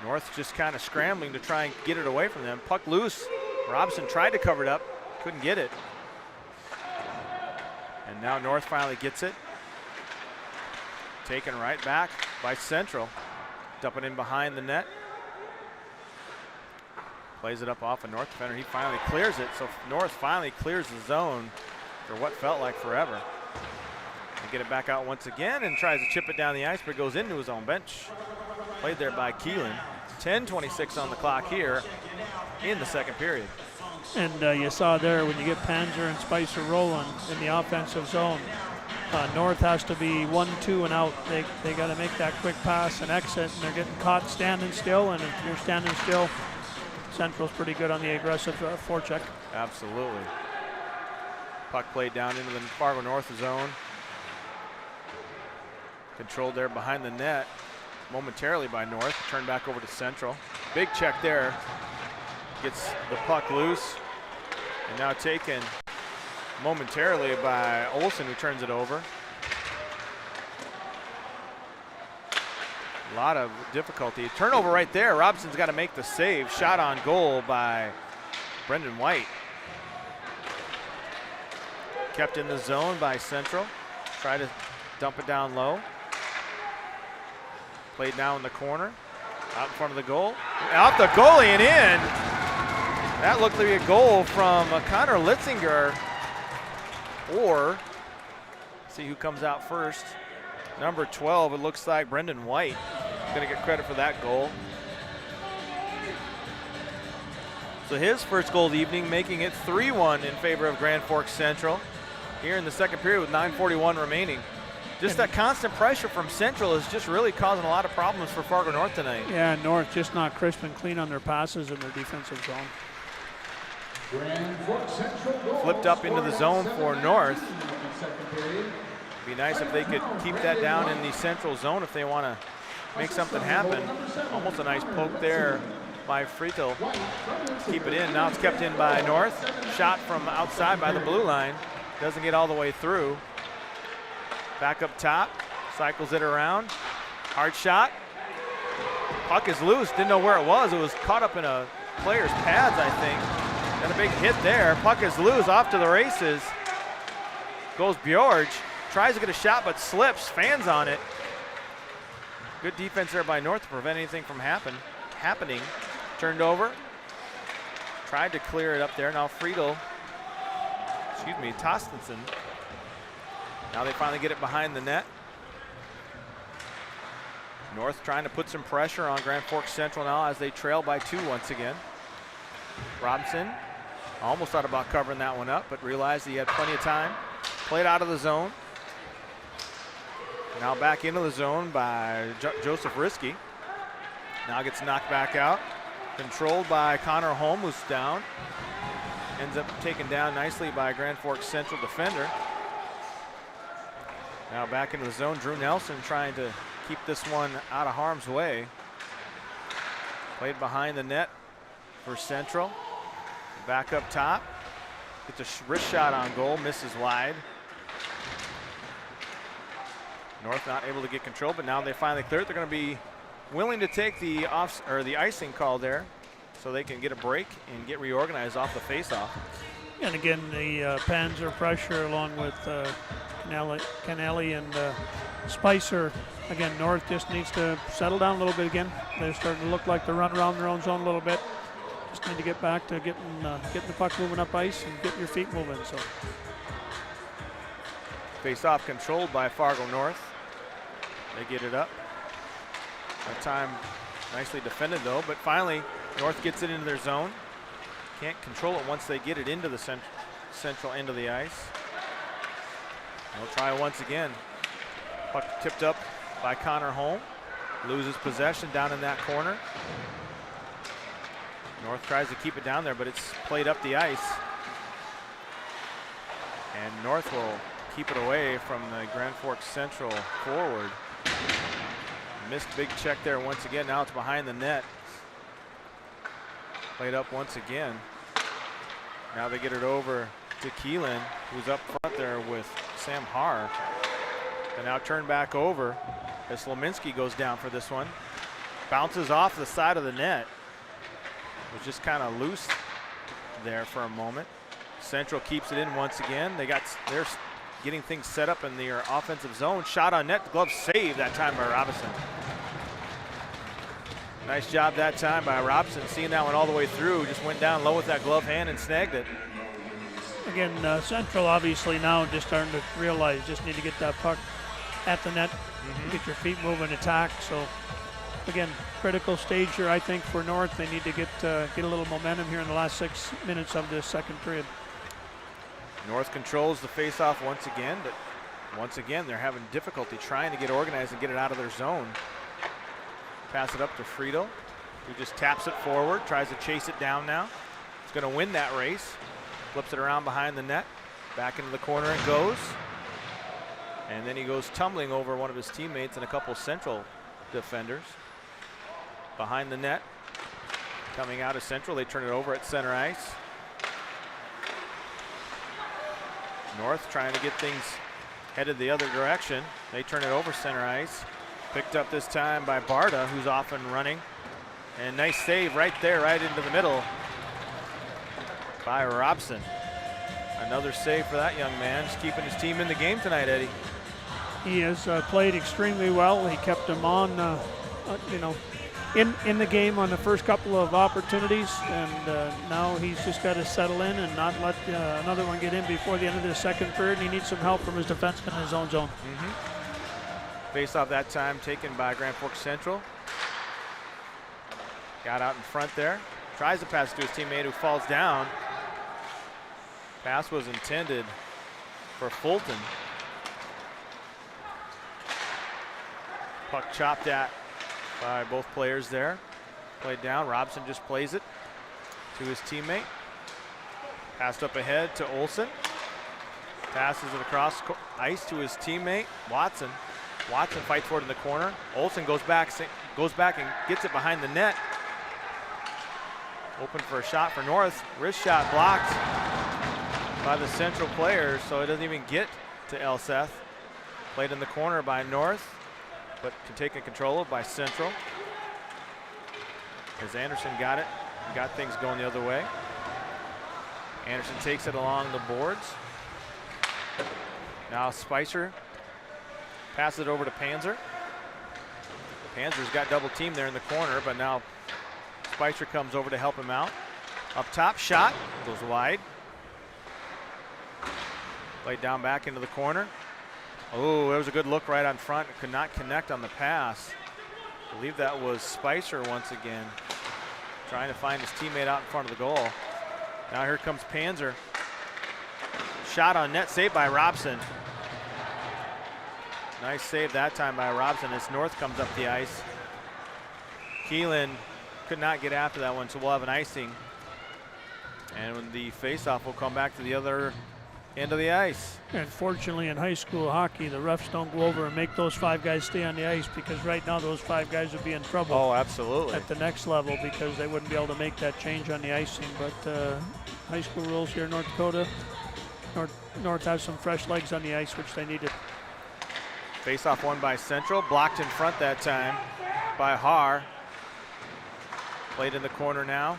North just kind of scrambling to try and get it away from them. Puck loose. Robson tried to cover it up, couldn't get it. And now North finally gets it. Taken right back by Central. Dumping in behind the net. Plays it up off a North defender. He finally clears it. So North finally clears the zone for what felt like forever. They get it back out once again and tries to chip it down the ice, but goes into his own bench. Played there by Keelan. 10:26 on the clock here in the second period. And you saw there when you get Panzer and Spicer rolling in the offensive zone, North has to be 1-2 and out. They got to make that quick pass and exit, and they're getting caught standing still. And if you're standing still, Central's pretty good on the aggressive forecheck. Absolutely. Puck played down into the Fargo North zone. Controlled there behind the net momentarily by North. Turned back over to Central. Big check there. Gets the puck loose. And now taken momentarily by Olsen, who turns it over. A lot of difficulty. Turnover right there. Robson's got to make the save. Shot on goal by Brendan White. Kept in the zone by Central. Try to dump it down low. Played now in the corner. Out in front of the goal. Out the goalie and in. That looked to be a goal from Connor Litzinger. Or, see who comes out first. Number 12, it looks like Brendan White. Going to get credit for that goal. So his first goal of the evening, making it 3-1 in favor of Grand Forks Central. Here in the second period with 9:41 remaining. Just that constant pressure from Central is just really causing a lot of problems for Fargo North tonight. Yeah, North just not crisp and clean on their passes in their defensive zone. Flipped up into the zone for North. Be nice if they could keep that down in the Central zone if they want to make something happen. Almost a nice poke there by Friedel. Keep it in. Now it's kept in by North. Shot from outside by the blue line. Doesn't get all the way through. Back up top. Cycles it around. Hard shot. Puck is loose. Didn't know where it was. It was caught up in a player's pads, I think. And a big hit there. Puck is loose. Off to the races. Goes Bjorge. Tries to get a shot but slips. Fans on it. Good defense there by North to prevent anything from happening. Turned over. Tried to clear it up there. Now Tostenson. Now they finally get it behind the net. North trying to put some pressure on Grand Forks Central now as they trail by 2 once again. Robinson almost thought about covering that one up, but realized he had plenty of time. Played out of the zone. Now back into the zone by Joseph Risky. Now gets knocked back out. Controlled by Connor Holm, who's down. Ends up taken down nicely by a Grand Forks Central defender. Now back into the zone, Drew Nelson trying to keep this one out of harm's way. Played behind the net for Central. Back up top. Gets a wrist shot on goal, misses wide. North not able to get control, but now they finally clear it. They're going to be willing to take the icing call there so they can get a break and get reorganized off the faceoff. And again, the Panzer pressure along with Canelli and Spicer. Again, North just needs to settle down a little bit again. They're starting to look like they're running around their own zone a little bit. Just need to get back to getting the puck moving up ice and getting your feet moving. So, face-off controlled by Fargo North. They get it up. That time nicely defended though, but finally North gets it into their zone. Can't control it once they get it into the central end of the ice. They'll try once again. Puck tipped up by Connor Holm. Loses possession down in that corner. North tries to keep it down there, but it's played up the ice. And North will keep it away from the Grand Forks Central forward. Missed big check there once again. Now it's behind the net. Played up once again. Now they get it over to Keelan, who's up front there with Sam Haar. And now turned back over as Slominski goes down for this one. Bounces off the side of the net. Was just kind of loose there for a moment. Central keeps it in once again. They're getting things set up in their offensive zone. Shot on net, glove save that time by Robinson. Nice job that time by Robinson, seeing that one all the way through. Just went down low with that glove hand and snagged it. Again, Central obviously now just starting to realize just need to get that puck at the net, get your feet moving, attack. So again, critical stage here, I think, for North. They need to get a little momentum here in the last 6 minutes of this second period. North controls the faceoff once again, but once again they're having difficulty trying to get organized and get it out of their zone. Pass it up to Friedel, who just taps it forward, tries to chase it down now. He's going to win that race. Flips it around behind the net. Back into the corner it goes. And then he goes tumbling over one of his teammates and a couple Central defenders. Behind the net. Coming out of Central, they turn it over at center ice. North trying to get things headed the other direction. They turn it over center ice. Picked up this time by Barta, who's off and running. And nice save right there, right into the middle by Robson. Another save for that young man, just keeping his team in the game tonight, Eddie. He has played extremely well. He kept them on, in the game on the first couple of opportunities, and now he's just got to settle in and not let another one get in before the end of the second period. He needs some help from his defenseman in his own zone. Face off that time taken by Grand Forks Central. Got out in front there. Tries to pass to his teammate who falls down. Pass was intended for Fulton. Puck chopped at by both players there. Played down. Robson just plays it to his teammate. Passed up ahead to Olsen. Passes it across ice to his teammate, Watson. Watson fights for it in the corner. Olsen goes back and gets it behind the net. Open for a shot for North. Wrist shot blocked by the Central players, so it doesn't even get to Elseth. Played in the corner by North, but taken control of by Central. As Anderson got it, got things going the other way. Anderson takes it along the boards. Now Spicer passes it over to Panzer. Panzer's got double team there in the corner, but now Spicer comes over to help him out. Up top, shot, goes wide. Played down back into the corner. Oh, there was a good look right on front. Could not connect on the pass. I believe that was Spicer once again, trying to find his teammate out in front of the goal. Now here comes Panzer. Shot on net, saved by Robson. Nice save that time by Robson as North comes up the ice. Keelan could not get after that one, so we'll have an icing. And when the faceoff will come back to the other end of the ice. And fortunately in high school hockey, the refs don't go over and make those 5 guys stay on the ice, because right now those 5 guys would be in trouble. Oh, absolutely. At the next level, because they wouldn't be able to make that change on the icing. But high school rules here in North Dakota, North has some fresh legs on the ice, which they needed. Face-off won by Central, blocked in front that time by Haar. Played in the corner now.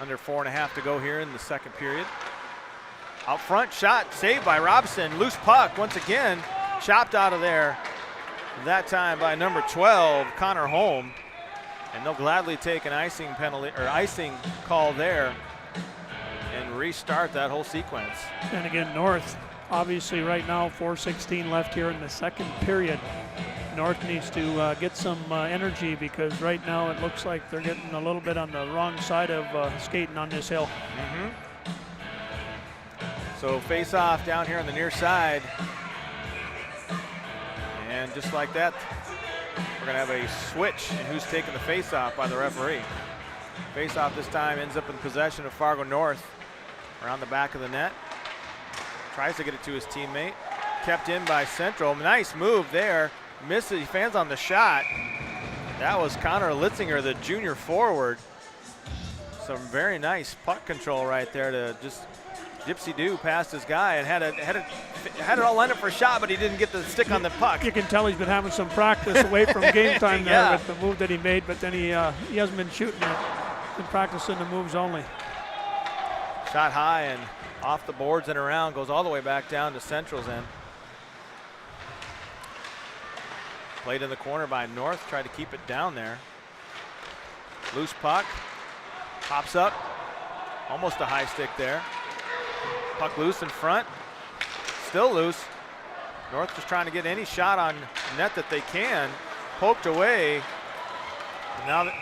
Under 4.5 to go here in the second period. Out front, shot, saved by Robson. Loose puck once again, chopped out of there. That time by number 12, Connor Holm. And they'll gladly take an icing penalty or icing call there and restart that whole sequence. And again, North, obviously right now 4:16 left here in the second period. North needs to get some energy, because right now it looks like they're getting a little bit on the wrong side of skating on this hill. So face off down here on the near side. And just like that, we're gonna have a switch in who's taking the face off by the referee. Face off this time ends up in possession of Fargo North around the back of the net. Tries to get it to his teammate. Kept in by Central. Nice move there. Misses, he fans on the shot. That was Connor Litzinger, the junior forward. Some very nice puck control right there to just gypsy-do past his guy, and had it all lined up for a shot, but he didn't get the stick on the puck. You can tell he's been having some practice away from game time there Yeah. with the move that he made, but then he hasn't been shooting it. Been practicing the moves only. Shot high and off the boards and around, goes all the way back down to Central's end. Played in the corner by North, tried to keep it down there. Loose puck, pops up, almost a high stick there. Puck loose in front, still loose. North just trying to get any shot on net that they can. poked away. Now that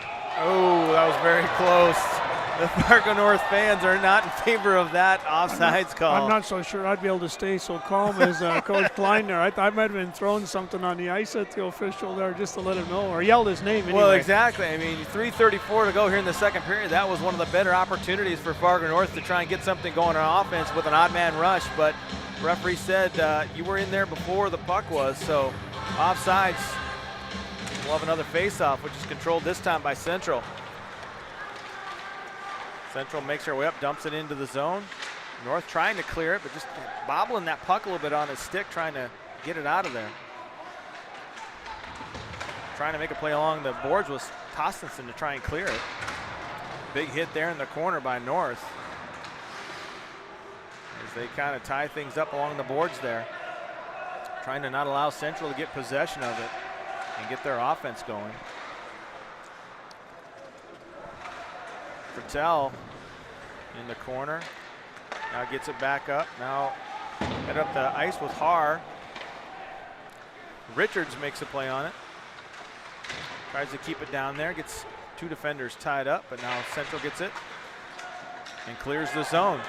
was very close. The Fargo North fans are not in favor of that offsides call. I'm not so sure I'd be able to stay so calm as Coach Klein there. I thought I might have been throwing something on the ice at the official there just to let him know, or yelled his name anyway. Well, exactly. I mean, 3:34 to go here in the second period. That was one of the better opportunities for Fargo North to try and get something going on offense with an odd man rush, but referee said you were in there before the puck was, so offsides. We'll have another face-off, which is controlled this time by Central. Central makes her way up, dumps it into the zone. North trying to clear it, but just bobbling that puck a little bit on his stick, trying to get it out of there. Trying to make a play along the boards was Tostenson to try and clear it. Big hit there in the corner by North, as they kind of tie things up along the boards there. Trying to not allow Central to get possession of it and get their offense going. Patel in the corner. Now gets it back up. Now head up the ice with Haar. Richards makes a play on it. Tries to keep it down there. Gets two defenders tied up, but now Central gets it and clears the zone.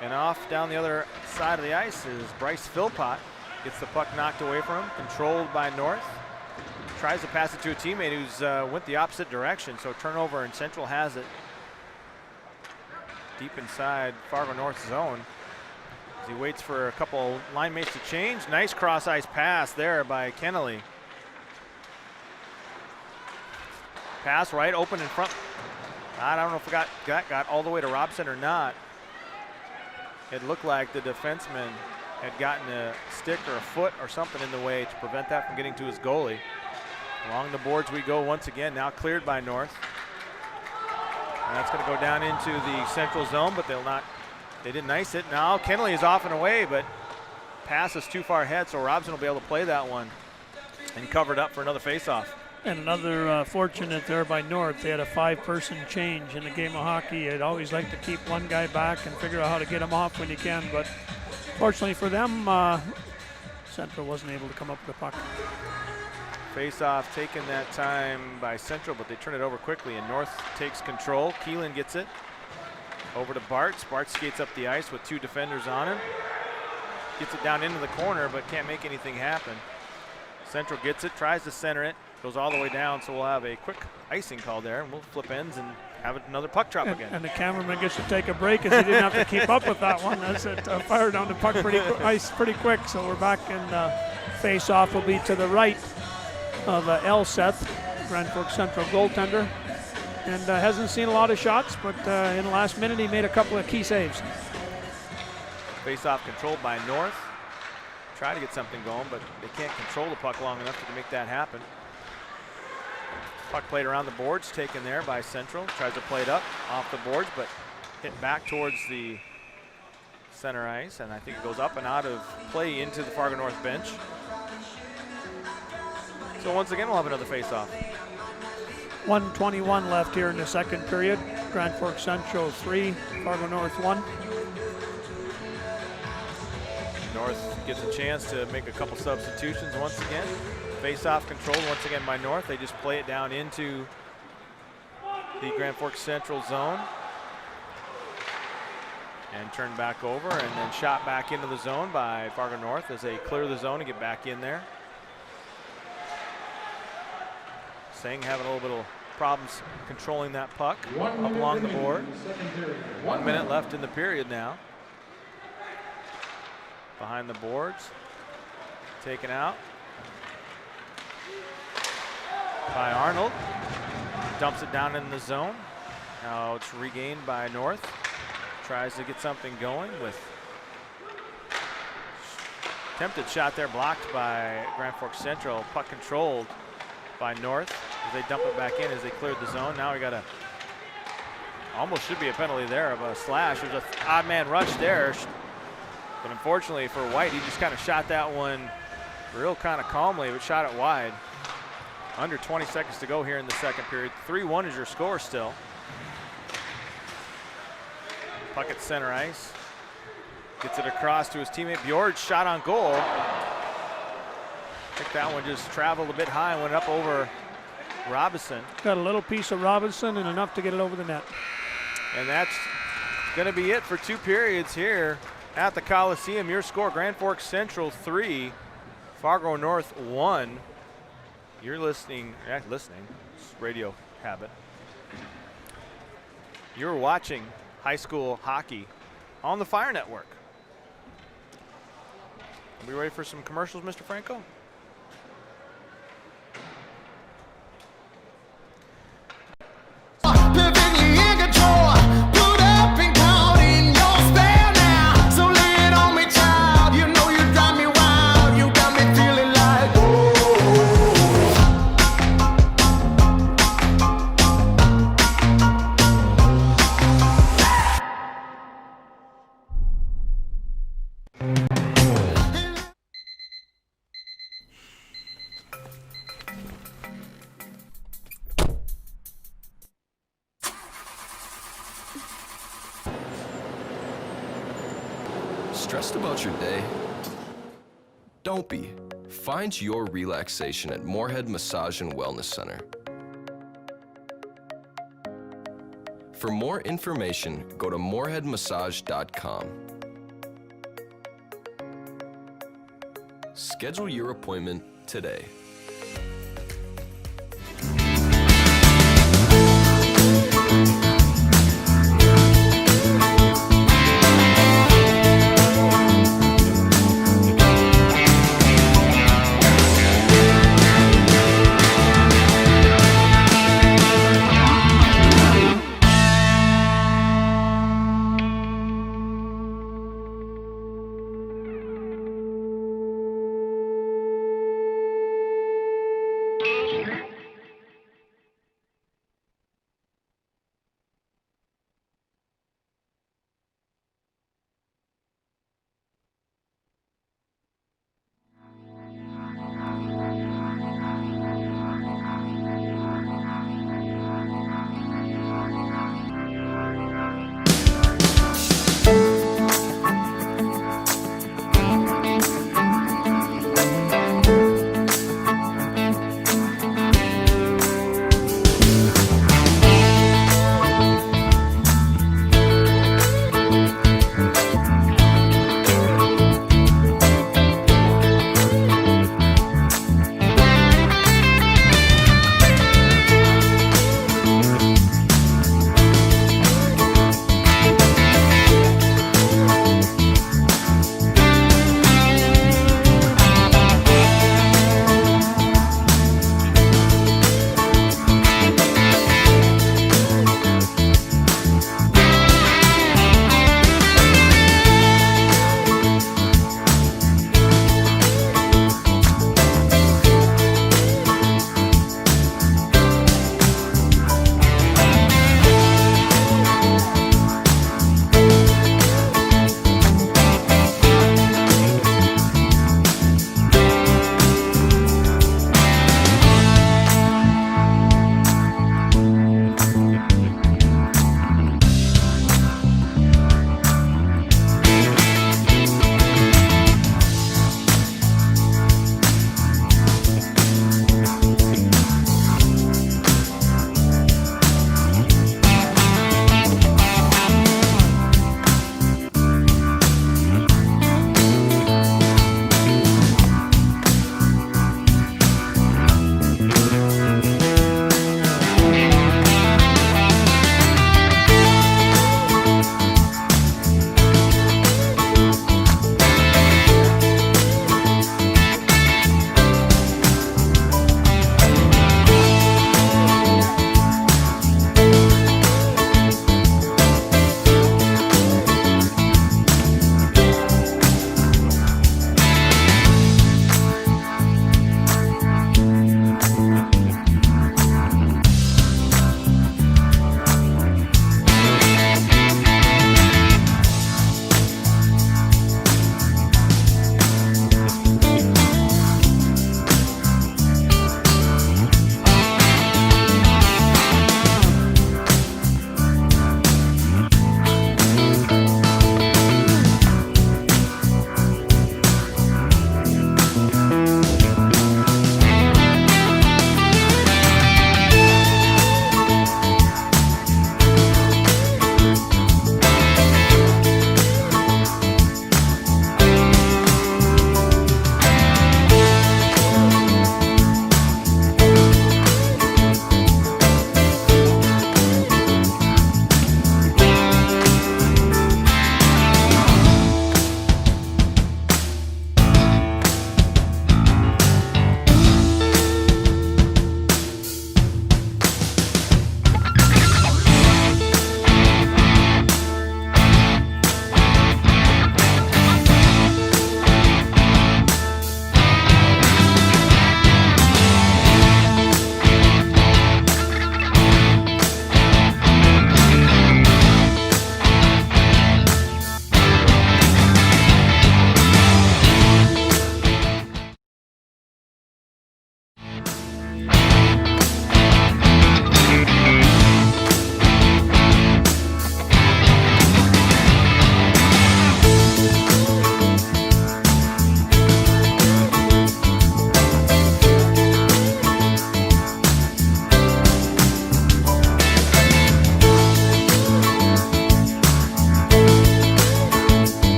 And off down the other side of the ice is Bryce Philpott. Gets the puck knocked away from him. Controlled by North. Tries to pass it to a teammate who's went the opposite direction. So turnover, and Central has it deep inside Fargo North zone as he waits for a couple line mates to change. Nice cross ice pass there by Kennelly. Pass right open in front. I don't know if it got all the way to Robson or not. It looked like the defenseman had gotten a stick or a foot or something in the way to prevent that from getting to his goalie. Along the boards we go once again, now cleared by North. And that's going to go down into the Central zone, but they didn't ice it. Now Kennelly is off and away, but pass is too far ahead, so Robson will be able to play that one and cover it up for another faceoff. And another fortunate there by North. They had a 5-person change in the game of hockey. I'd always like to keep one guy back and figure out how to get him off when you can, but fortunately for them, Central wasn't able to come up with the puck. Face-off taken that time by Central, but they turn it over quickly, and North takes control. Keelan gets it over to Bartz. Bartz skates up the ice with two defenders on him. Gets it down into the corner, but can't make anything happen. Central gets it, tries to center it, goes all the way down, so we'll have a quick icing call there, and we'll flip ends and have another puck drop again. And the cameraman gets to take a break as he didn't have to keep up with that one. That's it, fired down the puck pretty quick, so we're back, and face-off will be to the right of Elseth, Grand Forks Central goaltender, and hasn't seen a lot of shots, but in the last minute he made a couple of key saves. Face-off controlled by North. Try to get something going, but they can't control the puck long enough to make that happen. Puck played around the boards, taken there by Central. Tries to play it up off the boards, but hit back towards the center ice, and I think it goes up and out of play into the Fargo North bench. So once again, we'll have another face-off. 1:21 left here in the second period. Grand Forks Central 3, Fargo North 1. North gets a chance to make a couple substitutions once again. Face-off controlled once again by North. They just play it down into the Grand Forks Central zone. And turn back over, and then shot back into the zone by Fargo North as they clear the zone and get back in there. Sang having a little bit of problems controlling that puck up along the board. 1 minute left in the period now. Behind the boards, taken out by Arnold. Dumps it down in the zone. Now it's regained by North. Tries to get something going with attempted shot there, blocked by Grand Forks Central. Puck controlled by North as they dump it back in as they cleared the zone. Now we got a, almost should be a penalty there of a slash. There's an odd man rush there, but unfortunately for White, he just kind of shot that one real kind of calmly, but shot it wide. Under 20 seconds to go here in the second period. 3-1 is your score still. Puck at center ice. Gets it across to his teammate. Bjorge shot on goal. think that one just traveled a bit high and went up over Robinson. Got a little piece of Robinson and enough to get it over the net. And that's going to be it for 2 periods here at the Coliseum. Your score, Grand Forks Central 3, Fargo North 1. You're listening, it's radio habit. You're watching high school hockey on the Fire Network. Are we ready for some commercials, Mr. Franco? Stressed about your day? Don't be. Find your relaxation at Moorhead Massage and Wellness Center. For more information, go to moorheadmassage.com. Schedule your appointment today.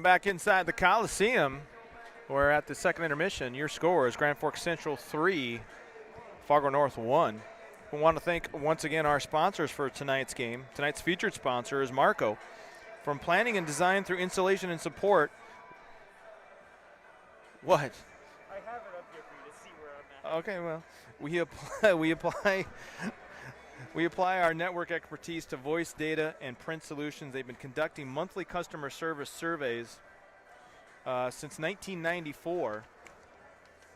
back inside the Coliseum. We're at the second intermission. Your score is Grand Forks Central 3, Fargo North 1. We want to thank once again our sponsors for tonight's game. Tonight's featured sponsor is Marco. From planning and design through installation and support. What? I have it up here for you to see where I'm at. Okay, well, we apply our network expertise to voice, data, and print solutions. They've been conducting monthly customer service surveys since 1994,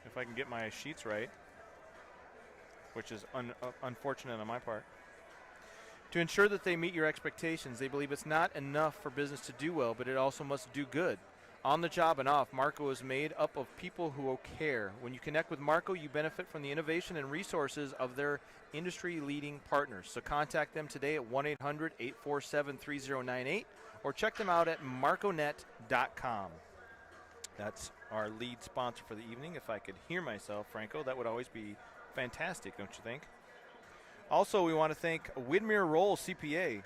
if I can get my sheets right, which is unfortunate on my part. To ensure that they meet your expectations, they believe it's not enough for business to do well, but it also must do good. On the job and off, Marco is made up of people who care. When you connect with Marco, you benefit from the innovation and resources of their industry-leading partners. So contact them today at 1-800-847-3098 or check them out at marconet.com. That's our lead sponsor for the evening. If I could hear myself, Franco, that would always be fantastic, don't you think? Also, we want to thank Widmer Roll CPA.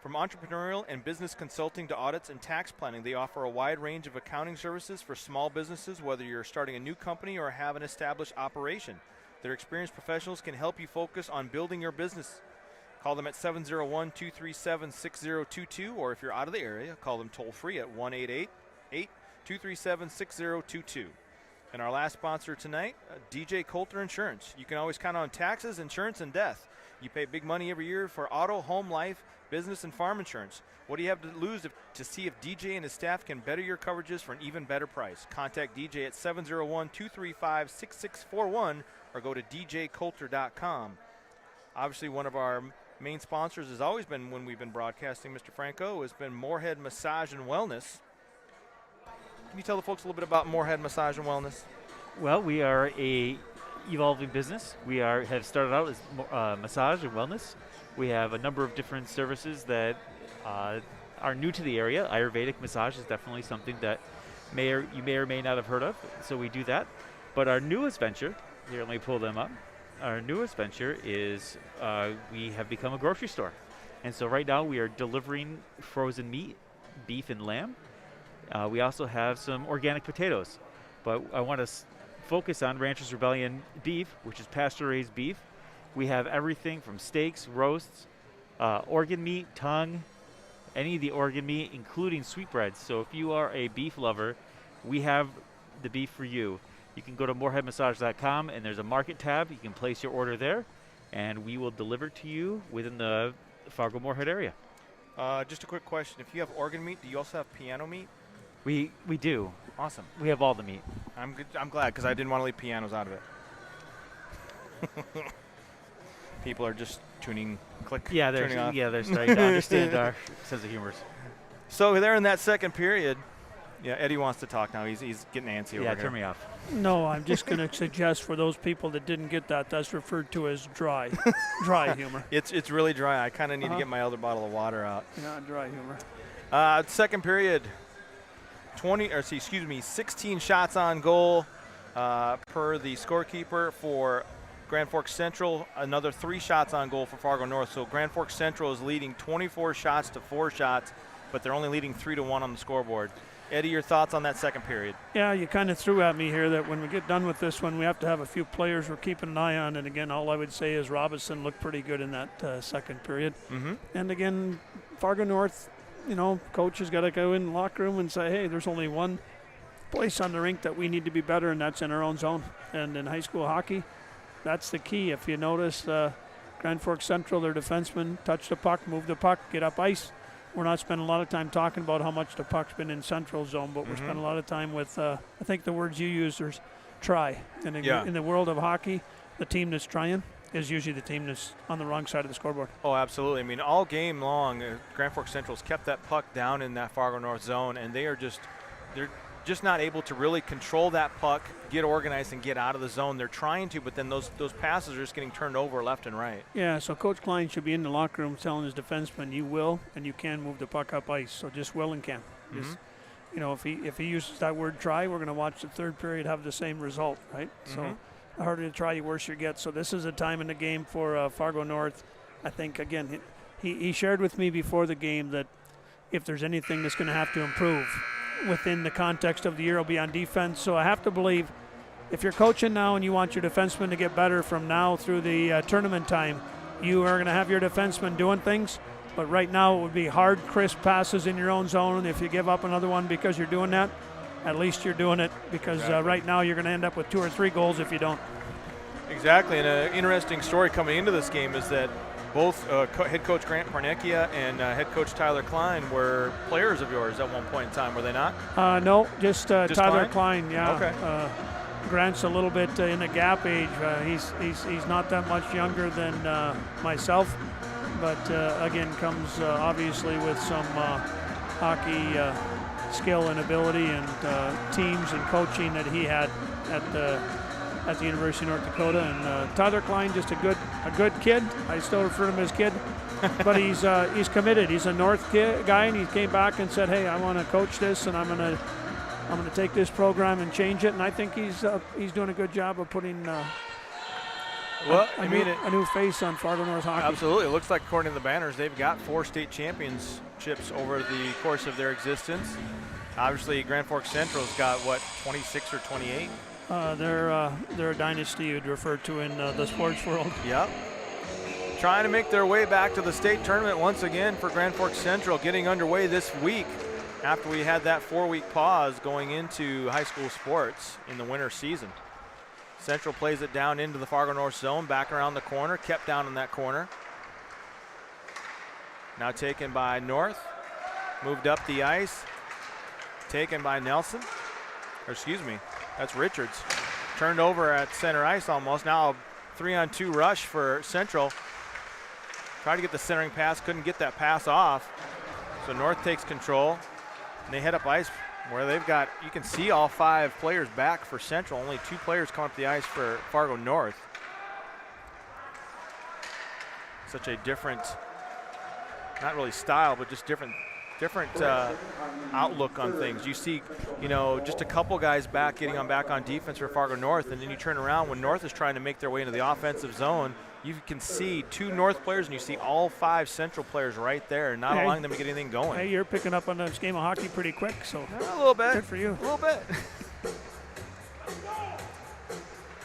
From entrepreneurial and business consulting to audits and tax planning, they offer a wide range of accounting services for small businesses, whether you're starting a new company or have an established operation. Their experienced professionals can help you focus on building your business. Call them at 701-237-6022, or if you're out of the area, call them toll-free at 1-888-237-6022. And our last sponsor tonight, DJ Coulter Insurance. You can always count on taxes, insurance, and death. You pay big money every year for auto, home, life, business, and farm insurance. What do you have to lose to see if DJ and his staff can better your coverages for an even better price? Contact DJ at 701-235-6641 or go to djcoulter.com. Obviously, one of our main sponsors has always been, when we've been broadcasting, Mr. Franco, has been Moorhead Massage and Wellness. Can you tell the folks a little bit about Moorhead Massage and Wellness? Well, we are a evolving business. We have started out as massage and wellness. We have a number of different services that are new to the area. Ayurvedic massage is definitely something that you may or may not have heard of, so we do that. But our newest venture, here, let me pull them up. Our newest venture is we have become a grocery store. And so right now we are delivering frozen meat, beef and lamb. We also have some organic potatoes. But I want to focus on Ranchers Rebellion beef, which is pasture-raised beef. We have everything from steaks, roasts, organ meat, tongue, any of the organ meat, including sweetbreads. So if you are a beef lover, we have the beef for you. You can go to moorheadmassage.com, and there's a market tab. You can place your order there, and we will deliver to you within the Fargo-Moorhead area. Just a quick question. If you have organ meat, do you also have piano meat? We do. Awesome. We have all the meat. I'm glad, because I didn't want to leave pianos out of it. People are just tuning off. They're starting to understand our sense of humor. So there in that second period, Eddie wants to talk now. He's getting antsy over here. Yeah, turn me off. No, I'm just going to suggest for those people that didn't get that, that's referred to as dry humor. It's really dry. I kind of need to get my other bottle of water out. Yeah, dry humor. Second period, 16 shots on goal per the scorekeeper for Grand Forks Central. Another 3 shots on goal for Fargo North. So Grand Forks Central is leading 24 shots to 4 shots, but they're only leading 3-1 on the scoreboard. Eddie, your thoughts on that second period? Yeah, you kind of threw at me here that when we get done with this one, we have to have a few players we're keeping an eye on. And again, all I would say is Robinson looked pretty good in that second period. Mm-hmm. And again, Fargo North, coach has got to go in the locker room and say, hey, there's only one place on the rink that we need to be better, and that's in our own zone. And in high school hockey, that's the key. If you notice, Grand Forks Central, their defensemen touch the puck, move the puck, get up ice. We're not spending a lot of time talking about how much the puck's been in Central zone, but we're spending a lot of time with, I think the words you use, there's try. And in the world of hockey, the team that's trying is usually the team that's on the wrong side of the scoreboard. Oh, absolutely. I mean, all game long, Grand Forks Central's kept that puck down in that Fargo North zone, and they're just not able to really control that puck, get organized, and get out of the zone. They're trying to, but then those passes are just getting turned over left and right. Yeah, so Coach Klein should be in the locker room telling his defensemen, you will and you can move the puck up ice. So just will and can. Just, if he uses that word try, we're going to watch the third period have the same result, right? So the harder you try, the worse you get. So this is a time in the game for Fargo North. I think, again, he shared with me before the game that if there's anything that's going to have to improve, within the context of the year will be on defense. So I have to believe if you're coaching now and you want your defensemen to get better from now through the tournament time, you are going to have your defensemen doing things. But right now it would be hard, crisp passes in your own zone. If you give up another one because you're doing that, at least you're doing it, because right now you're going to end up with 2 or 3 goals if you don't. Exactly, and an interesting story coming into this game is that both head coach Grant Parnecchia and head coach Tyler Klein were players of yours at one point in time, were they not? No, just Tyler Klein, yeah. Okay. Grant's a little bit in the gap age. He's not that much younger than myself, but again comes obviously with some hockey skill and ability and teams and coaching that he had at the University of North Dakota. And Tyler Klein, just a good kid. I still refer to him as kid, but he's committed. He's a North guy, and he came back and said, "Hey, I want to coach this, and I'm gonna take this program and change it." And I think he's doing a good job of putting a new face on Fargo North hockey. Absolutely. It looks like, according to the banners, they've got 4 state championships over the course of their existence. Obviously, Grand Forks Central's got, 26 or 28? They're a dynasty you'd refer to in the sports world. Yep. Trying to make their way back to the state tournament once again for Grand Forks Central, getting underway this week after we had that 4-week pause going into high school sports in the winter season. Central plays it down into the Fargo North zone, back around the corner, kept down in that corner. Now taken by North, moved up the ice, taken by Nelson, or excuse me, that's Richards. Turned over at center ice almost. Now a 3-on-2 rush for Central. Tried to get the centering pass, couldn't get that pass off. So North takes control, and they head up ice where they've got, you can see all 5 players back for Central. Only 2 players come up the ice for Fargo North. Such a different, not really style, but just different outlook on things. You see, just a couple guys getting back on defense for Fargo North, and then you turn around when North is trying to make their way into the offensive zone. You can see 2 North players, and you see all 5 Central players right there, not allowing them to get anything going. Hey, you're picking up on this game of hockey pretty quick, so a little bit. Good for you. A little bit.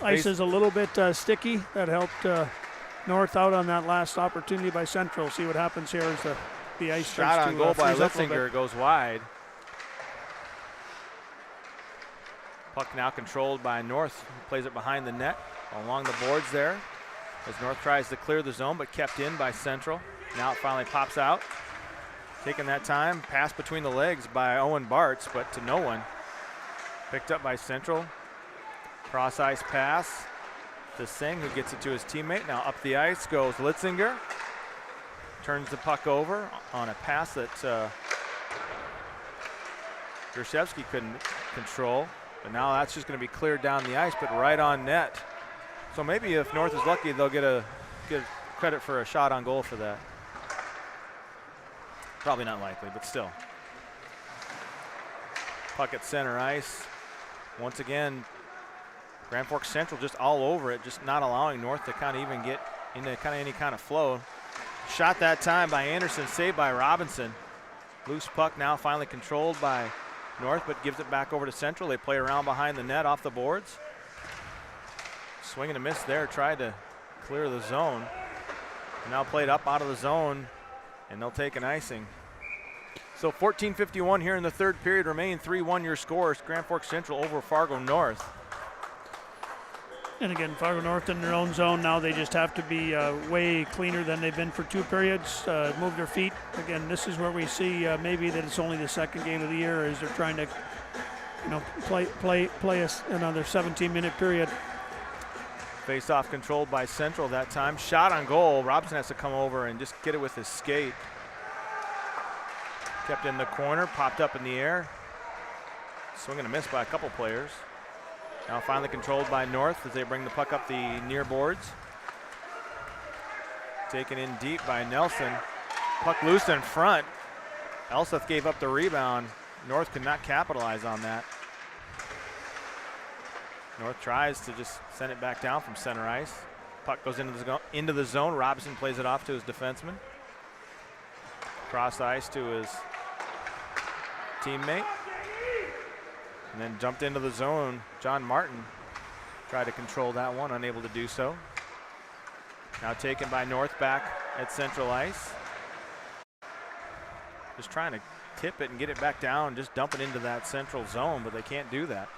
Ice is a little bit sticky. That helped North out on that last opportunity by Central. See what happens here as the ice shot on goal by Litzinger goes wide. Puck now controlled by North. Plays it behind the net along the boards there as North tries to clear the zone, but kept in by Central. Now it finally pops out. Taking that time, pass between the legs by Owen Bartz, but to no one. Picked up by Central. Cross ice pass to Singh, who gets it to his teammate. Now up the ice goes Litzinger. Turns the puck over on a pass that Gershevsky couldn't control. But now that's just going to be cleared down the ice, but right on net. So maybe if North is lucky, they'll get credit for a shot on goal for that. Probably not likely, but still. Puck at center ice. Once again, Grand Forks Central just all over it, just not allowing North to kind of even get into any kind of flow. Shot that time by Anderson, saved by Robinson. Loose puck now finally controlled by North, but gives it back over to Central. They play around behind the net off the boards. Swing and a miss there, tried to clear the zone. Now played up out of the zone, and they'll take an icing. So 14:51 here in the third period remain. 3-1 your scores. Grand Forks Central over Fargo North. And again, Fargo North in their own zone now. They just have to be way cleaner than they've been for 2 periods. Move their feet. Again, this is where we see maybe that it's only the second game of the year as they're trying to, play another 17-minute period. Face-off controlled by Central that time. Shot on goal. Robinson has to come over and just get it with his skate. Kept in the corner, popped up in the air. Swing and a miss by a couple players. Now finally controlled by North as they bring the puck up the near boards. Taken in deep by Nelson. Puck loose in front. Elseth gave up the rebound. North could not capitalize on that. North tries to just send it back down from center ice. Puck goes into the zone. Robinson plays it off to his defenseman. Cross ice to his teammate. And then jumped into the zone. John Martin tried to control that one, unable to do so. Now taken by North back at central ice. Just trying to tip it and get it back down, just dump it into that central zone, but they can't do that.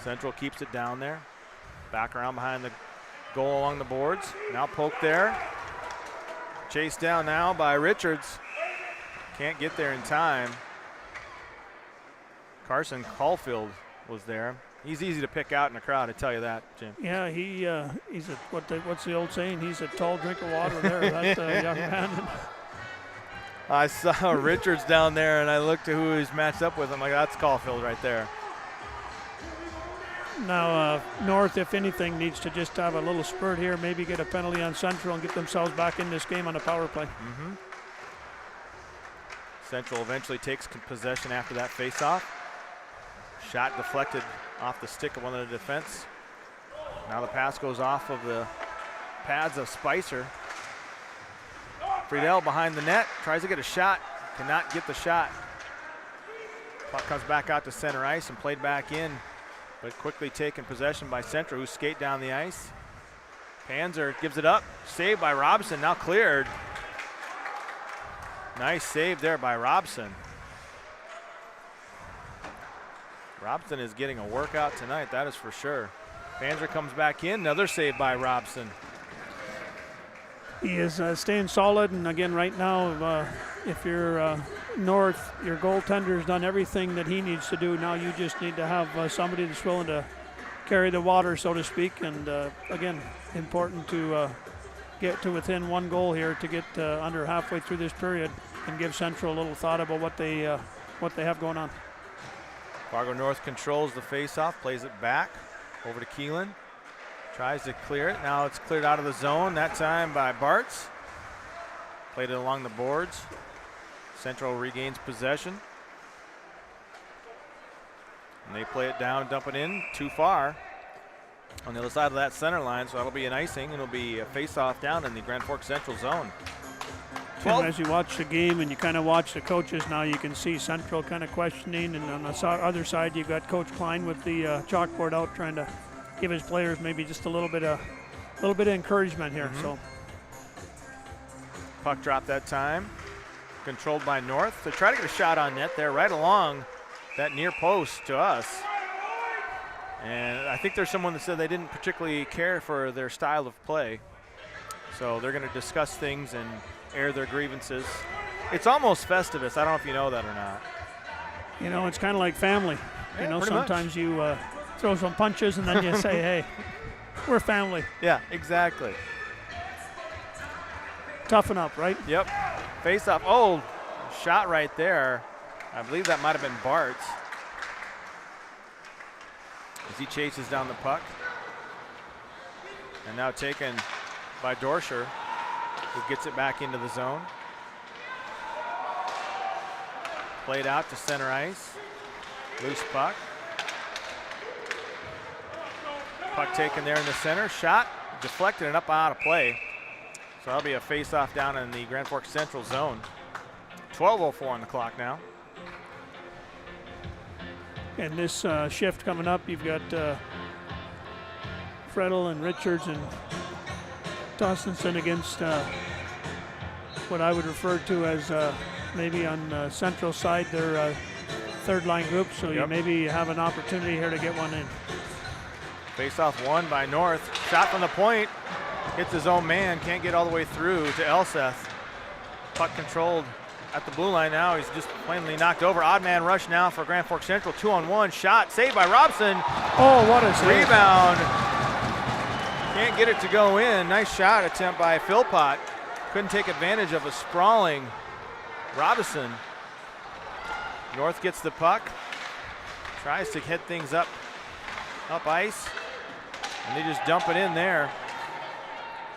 Central keeps it down there. Back around behind the goal along the boards. Now poked there. Chased down now by Richards. Can't get there in time. Carson Caulfield was there. He's easy to pick out in a crowd, I tell you that, Jim. Yeah, he's a what's the old saying? He's a tall drink of water there, that young man. I saw Richards down there, and I looked at who he's matched up with. I'm like, that's Caulfield right there. Now, North, if anything, needs to just have a little spurt here, maybe get a penalty on Central and get themselves back in this game on a power play. Mm-hmm. Central eventually takes possession after that faceoff. Shot deflected off the stick of one of the defense. Now the pass goes off of the pads of Spicer. Friedel behind the net, tries to get a shot, cannot get the shot. Puck comes back out to center ice and played back in, but quickly taken possession by Central, who skate down the ice. Panzer gives it up, saved by Robson, now cleared. Nice save there by Robson. Robson is getting a workout tonight, that is for sure. Panzer comes back in, another save by Robson. He is staying solid, and again, right now, if you're North, your goaltender's done everything that he needs to do. Now you just need to have somebody that's willing to carry the water, so to speak, and again, important to get to within one goal here to get under halfway through this period and give Central a little thought about what they have going on. Fargo North controls the faceoff, plays it back over to Keelan. Tries to clear it. Now it's cleared out of the zone, that time by Bartz. Played it along the boards. Central regains possession. And they play it down, dump it in, too far. On the other side of that center line, so that'll be an icing, and it'll be a face-off down in the Grand Forks Central zone. And as you watch the game and you kind of watch the coaches now, you can see Central kind of questioning, and on the other side you've got Coach Klein with the chalkboard out trying to give his players maybe just a little bit of encouragement here. Mm-hmm. So puck drop that time, controlled by North. They try to get a shot on net there, right along that near post to us. And I think there's someone that said they didn't particularly care for their style of play. So they're going to discuss things and air their grievances. It's almost Festivus. I don't know if you know that or not. You know, it's kind of like family. Yeah, you know, pretty sometimes much. you throw some punches and then you say, hey, we're family. Yeah, exactly. Toughen up, right? Yep. Face off. Oh, shot right there. I believe that might have been Bartz. As he chases down the puck. And now taken by Dorscher, who gets it back into the zone. Played out to center ice. Loose puck. Puck taken there in the center. Shot deflected and up out of play. So that'll be a face-off down in the Grand Forks Central zone. 12:04 on the clock now. And this shift coming up, you've got Fredel and Richards and Tostinson against what I would refer to as maybe on the Central side, their third line group. So you maybe have an opportunity here to get one in. Face-off won by North. Shot from the point. Hits his own man. Can't get all the way through to Elseth. Puck controlled at the blue line now. He's just plainly knocked over. Odd man rush now for Grand Forks Central. 2-on-1. Shot saved by Robson. Oh, what a save. Rebound. Can't get it to go in. Nice shot attempt by Philpott. Couldn't take advantage of a sprawling Robinson. North gets the puck. Tries to hit things up ice. And they just dump it in there.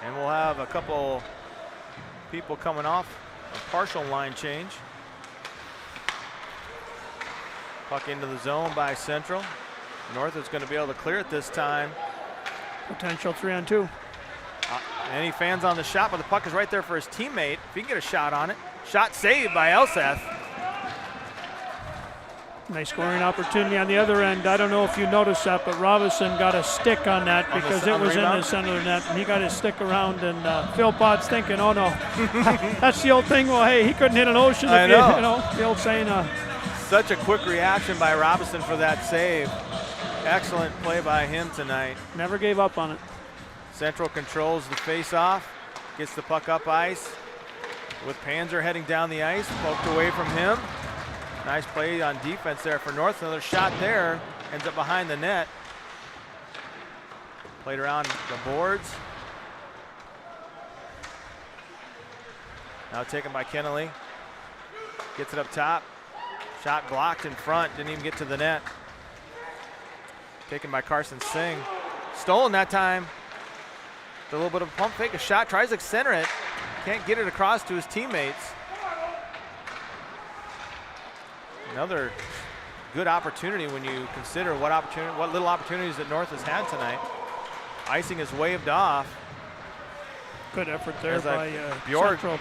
And we'll have a couple people coming off a partial line change. Puck into the zone by Central. North is going to be able to clear it this time. Potential 3-on-2. Any fans on the shot, but the puck is right there for his teammate. If he can get a shot on it. Shot saved by Elseth. Nice scoring opportunity on the other end. I don't know if you noticed that, but Robinson got a stick on that because it was in the center of the net, and he got his stick around, and Phil Potts thinking, oh no, that's the old thing. Well, hey, he couldn't hit an ocean. I know. You know, the old saying. Such a quick reaction by Robinson for that save. Excellent play by him tonight. Never gave up on it. Central controls the face-off, gets the puck up ice with Panzer heading down the ice, poked away from him. Nice play on defense there for North. Another shot there, ends up behind the net. Played around the boards. Now taken by Kennelly. Gets it up top. Shot blocked in front, didn't even get to the net. Taken by Carson Singh. Stolen that time. A little bit of a pump fake, a shot, tries to center it. Can't get it across to his teammates. Another good opportunity when you consider what little opportunities that North has had tonight. Icing is waved off. Good effort there by Bjork Central.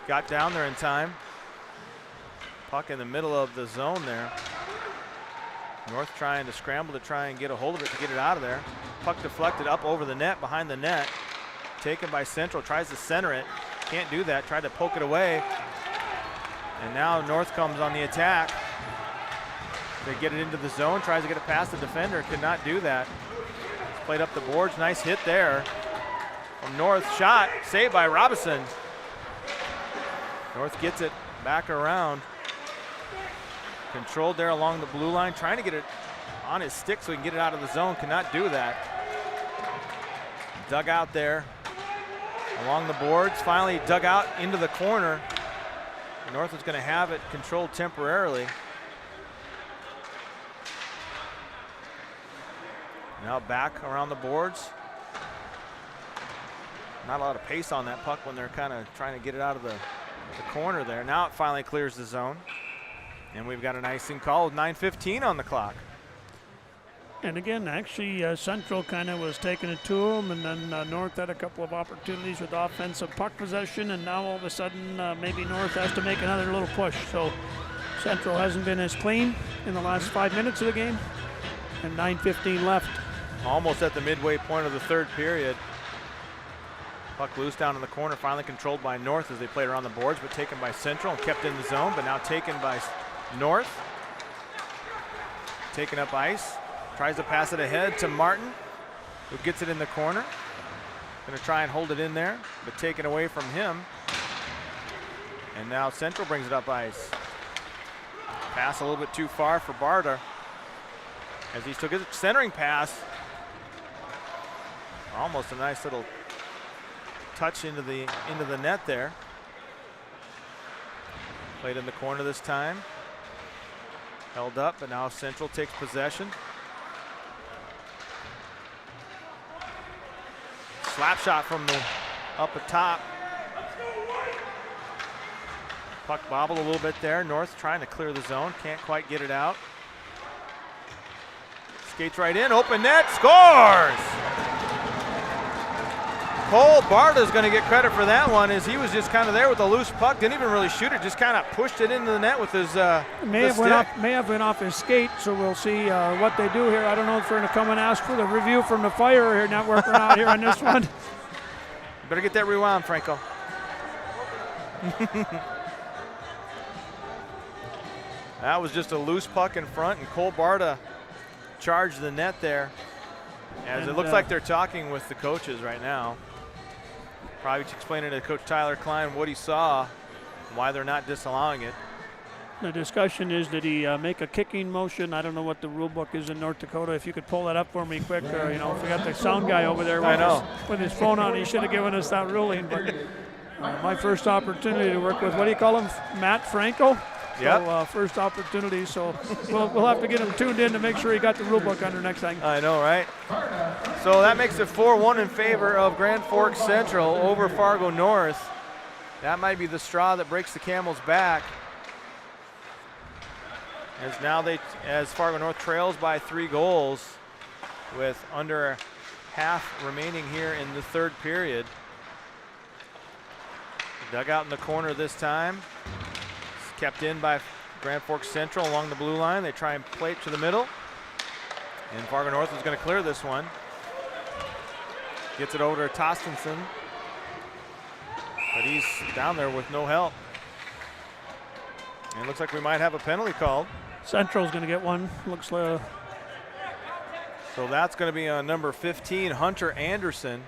got down there in time. Puck in the middle of the zone there. North trying to scramble to try and get a hold of it to get it out of there. Puck deflected up over the net, behind the net. Taken by Central, tries to center it. Can't do that, tried to poke it away. And now North comes on the attack. They get it into the zone, tries to get it past the defender, could not do that. It's played up the boards, nice hit there from North. Shot, saved by Robinson. North gets it back around. Controlled there along the blue line, trying to get it on his stick so he can get it out of the zone, cannot do that. Dug out there along the boards, finally dug out into the corner. North is going to have it controlled temporarily. Now back around the boards. Not a lot of pace on that puck when they're kind of trying to get it out of the corner there. Now it finally clears the zone. And we've got an icing call with 9:15 on the clock. And again, actually, Central kind of was taking it to them, and then North had a couple of opportunities with offensive puck possession, and now all of a sudden maybe North has to make another little push. So Central hasn't been as clean in the last 5 minutes of the game, and 9:15 left. Almost at the midway point of the third period. Puck loose down in the corner, finally controlled by North as they played around the boards, but taken by Central and kept in the zone, but now taken by North. Taken up ice. Tries to pass it ahead to Martin, who gets it in the corner. Going to try and hold it in there, but taken away from him. And now Central brings it up ice. Pass a little bit too far for Barta as he took his centering pass. Almost a nice little touch into the net there. Played in the corner this time. Held up, but now Central takes possession. Slap shot from the up atop. Puck bobbled a little bit there. North trying to clear the zone, can't quite get it out. Skates right in, open net, scores! Cole Barta's going to get credit for that one, as he was just kind of there with a loose puck, didn't even really shoot it, just kind of pushed it into the net with his may have went off his skate, so we'll see what they do here. I don't know if they're going to come and ask for the review from the Fire Network or not here on this one. You better get that rewound, Franco. That was just a loose puck in front, and Cole Barta charged the net there. As it looks like they're talking with the coaches right now. Probably explaining to Coach Tyler Klein what he saw, and why they're not disallowing it. The discussion is, did he make a kicking motion? I don't know what the rule book is in North Dakota. If you could pull that up for me quick, or, if we got the sound guy over there with his phone on, he should have given us that ruling. But my first opportunity to work with, what do you call him, Matt Franco? Yep. So first opportunity, so we'll have to get him tuned in to make sure he got the rule book under next time. I know, right? So that makes it 4-1 in favor of Grand Forks Central over Fargo North. That might be the straw that breaks the camel's back. As Fargo North trails by 3 goals with under half remaining here in the third period. Dug out in the corner this time. Kept in by Grand Forks Central along the blue line. They try and play it to the middle. And Fargo North is going to clear this one. Gets it over to Tostenson. But he's down there with no help. And it looks like we might have a penalty called. Central's going to get one. Looks like. So that's going to be on number 15, Hunter Anderson.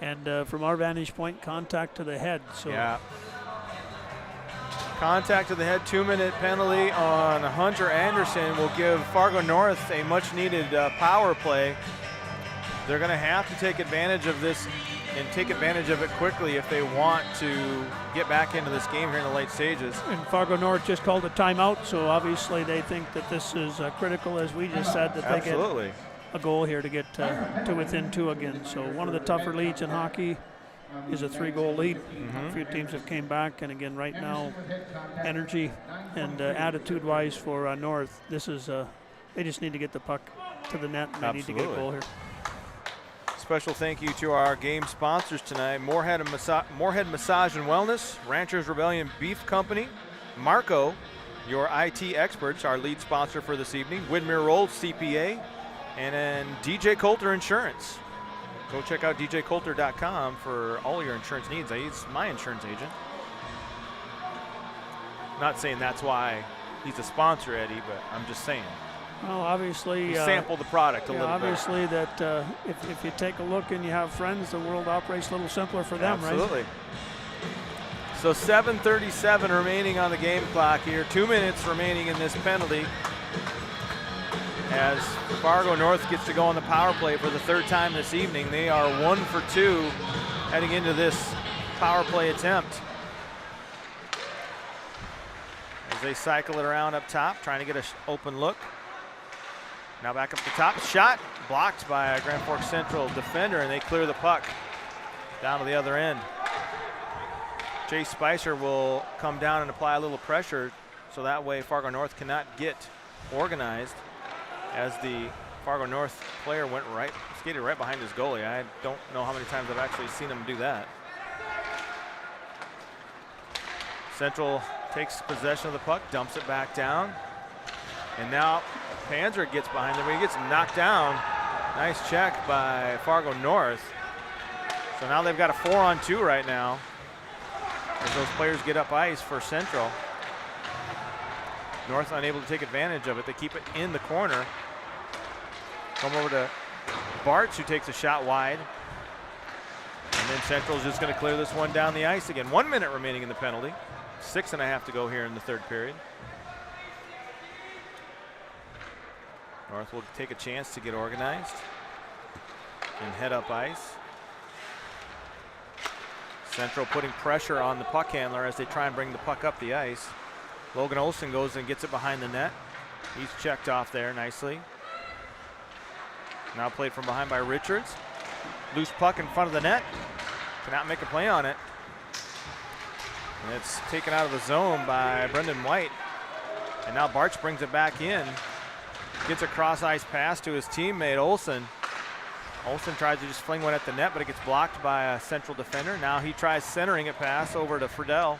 And from our vantage point, contact to the head. So yeah. Contact to the head, 2-minute penalty on Hunter Anderson will give Fargo North a much-needed power play. They're going to have to take advantage of this and take advantage of it quickly if they want to get back into this game here in the late stages. And Fargo North just called a timeout, so obviously they think that this is critical, as we just said, that they get a goal here to get to within 2 again. So one of the tougher leads in hockey is a 3-goal lead. A few teams have came back, and again, right now, energy and attitude-wise for North, this is they just need to get the puck to the net, and they need to get a goal here. Special thank you to our game sponsors tonight: Moorhead Massage and Wellness, Ranchers Rebellion Beef Company, Marco, your IT experts, our lead sponsor for this evening, Widmer Rolls CPA, and then DJ Coulter Insurance. Go check out djcoulter.com for all your insurance needs. He's my insurance agent. Not saying that's why he's a sponsor, Eddie, but I'm just saying. Well, obviously, sample the product a little bit. Obviously, that if you take a look and you have friends, the world operates a little simpler for them, Absolutely. right? So 7:37 remaining on the game clock here. 2 minutes remaining in this penalty, as Fargo North gets to go on the power play for the 3rd time this evening. They are 1 for 2 heading into this power play attempt. As they cycle it around up top, trying to get an open look. Now back up the top, shot blocked by a Grand Forks Central defender, and they clear the puck down to the other end. Chase Spicer will come down and apply a little pressure, so that way Fargo North cannot get organized, as the Fargo North player skated right behind his goalie. I don't know how many times I've actually seen him do that. Central takes possession of the puck, dumps it back down, and now Panzer gets behind him. He gets knocked down. Nice check by Fargo North. So now they've got a 4-on-2 right now, as those players get up ice for Central. North unable to take advantage of it. They keep it in the corner. Come over to Bartz, who takes a shot wide. And then Central's just going to clear this one down the ice again. 1 minute remaining in the penalty. 6.5 to go here in the 3rd period. North will take a chance to get organized and head up ice. Central putting pressure on the puck handler as they try and bring the puck up the ice. Logan Olsen goes and gets it behind the net. He's checked off there nicely. Now played from behind by Richards. Loose puck in front of the net. Cannot make a play on it. And it's taken out of the zone by Brendan White. And now Bartz brings it back in. Gets a cross-ice pass to his teammate Olsen. Olsen tries to just fling one at the net, but it gets blocked by a Central defender. Now he tries centering it pass over to Fritel.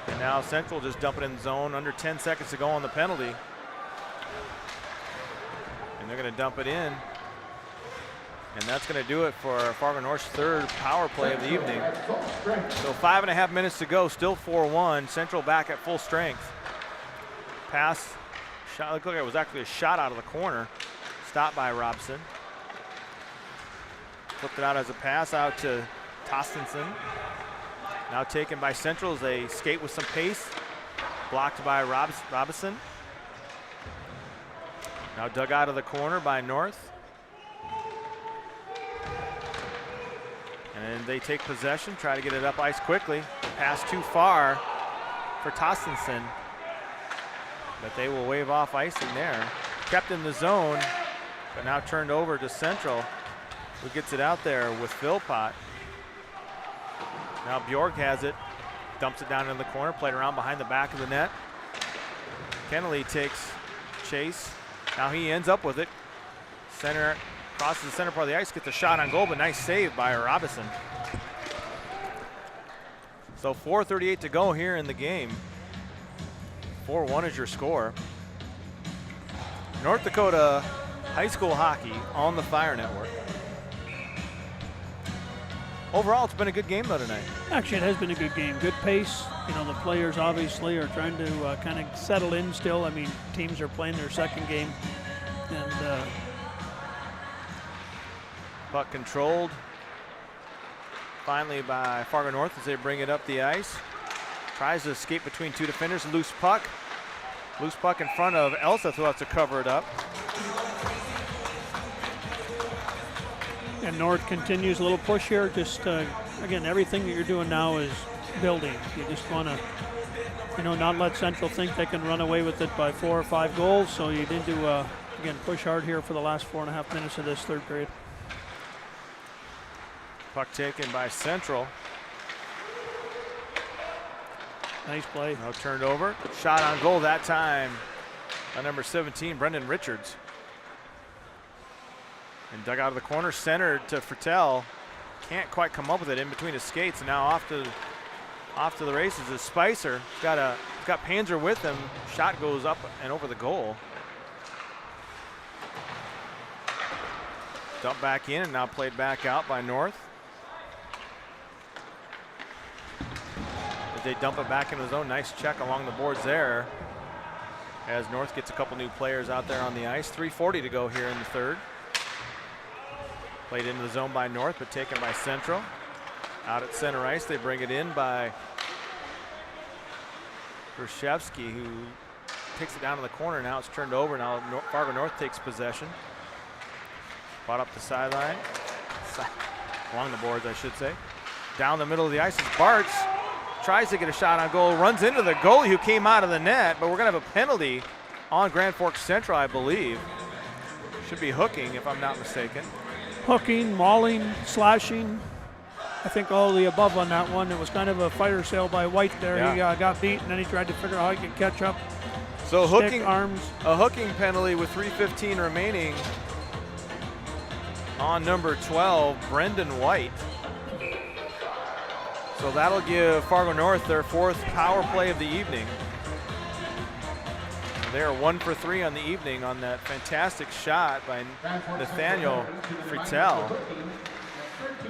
And now Central just dump it in the zone. Under 10 seconds to go on the penalty. And they're going to dump it in. And that's going to do it for Fargo North's 3rd power play of the evening. So 5.5 minutes to go, still 4-1. Central back at full strength. Pass, shot, looked like it was actually a shot out of the corner. Stopped by Robson. Flipped it out as a pass out to Tostenson. Now taken by Central as they skate with some pace. Blocked by Robinson. Now dug out of the corner by North. And they take possession, try to get it up ice quickly. Pass too far for Tostenson. But they will wave off icing there. Kept in the zone, but now turned over to Central, who gets it out there with Philpott. Now Bjork has it, dumps it down in the corner, played around behind the back of the net. Kennelly takes chase. Now he ends up with it. Center, crosses the center part of the ice, gets a shot on goal, but nice save by Robinson. So 4:38 to go here in the game. 4-1 is your score. North Dakota high school hockey on the Fire Network. Overall, it's been a good game though tonight. Actually, it has been a good game. Good pace. You know, the players obviously are trying to kind of settle in still. I mean, teams are playing their second game. And puck controlled finally by Fargo North as they bring it up the ice. Tries to escape between two defenders. Loose puck. Loose puck in front of Elseth, who has to cover it up. And North continues a little push here. Just, again, everything that you're doing now is building. You just want to, you know, not let Central think they can run away with it by 4 or 5 goals. So you need to, again, push hard here for the last 4.5 minutes of this third period. Puck taken by Central. Nice play. Now turned over. Shot on goal that time by number 17, Brendan Richards. And dug out of the corner, centered to Fertel. Can't quite come up with it in between his skates. And now off to the races is Spicer. He's got Panzer with him. Shot goes up and over the goal. Dumped back in and now played back out by North. As they dump it back into the zone, nice check along the boards there. As North gets a couple new players out there on the ice. 3:40 to go here in the third. Played into the zone by North, but taken by Central. Out at center ice, they bring it in by Grashevsky, who takes it down to the corner. Now it's turned over. Now Fargo North takes possession. Brought up the sideline. Along the boards, I should say. Down the middle of the ice is Bartz. Tries to get a shot on goal. Runs into the goalie who came out of the net, but we're going to have a penalty on Grand Forks Central, I believe. Should be hooking, if I'm not mistaken. Hooking, mauling, slashing. I think all the above on that one. It was kind of a fire sale by White there. Yeah. He got beat, and then he tried to figure out how he could catch up. So Stick, hooking, arms. a hooking penalty with 3:15 remaining on number 12, Brendan White. So that'll give Fargo North their 4th power play of the evening. They're 1 for 3 on the evening on that fantastic shot by Nathaniel Fritel.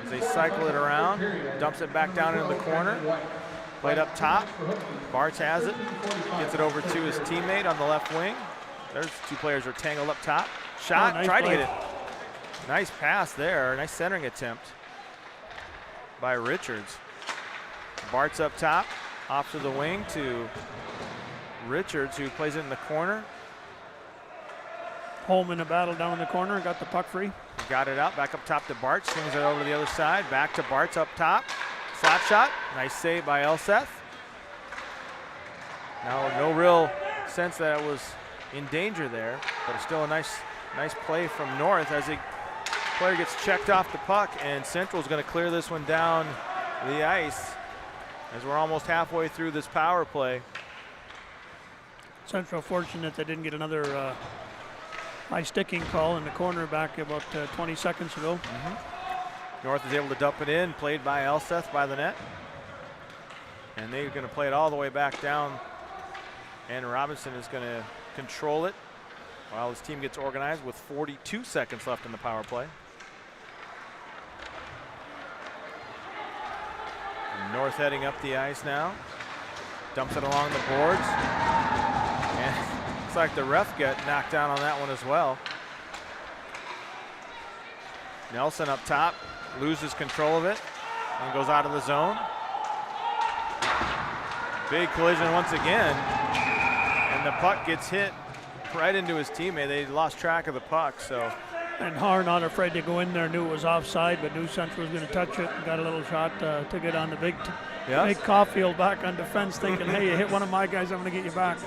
As they cycle it around, dumps it back down into the corner. Played up top. Bartz has it. Gets it over to his teammate on the left wing. There's 2 players are tangled up top. Shot, nice tried play. to get it. Nice pass there. Nice centering attempt by Richards. Bartz up top, off to the wing to Richards, who plays it in the corner. Home in a battle down in the corner, got the puck free. Got it out, back up top to Bartz, swings it over to the other side, back to Bartz up top. Slap shot, nice save by Elseth. Now no real sense that it was in danger there, but it's still a nice play from North as the player gets checked off the puck, and Central's going to clear this one down the ice as we're almost halfway through this power play. Central fortunate they didn't get another high sticking call in the corner back about 20 seconds ago. North is able to dump it in, played by Elseth by the net. And they're going to play it all the way back down. And Robinson is going to control it while his team gets organized with 42 seconds left in the power play. And North heading up the ice now. Dumps it along the boards. And looks like the ref got knocked down on that one as well. Nelson up top, loses control of it and goes out of the zone. Big collision once again, and the puck gets hit right into his teammate. They lost track of the puck, so. And Har not afraid to go in there, knew it was offside, but knew Central was going to touch it and got a little shot to get on the big Caulfield back on defense, thinking, hey, you hit one of my guys, I'm going to get you back.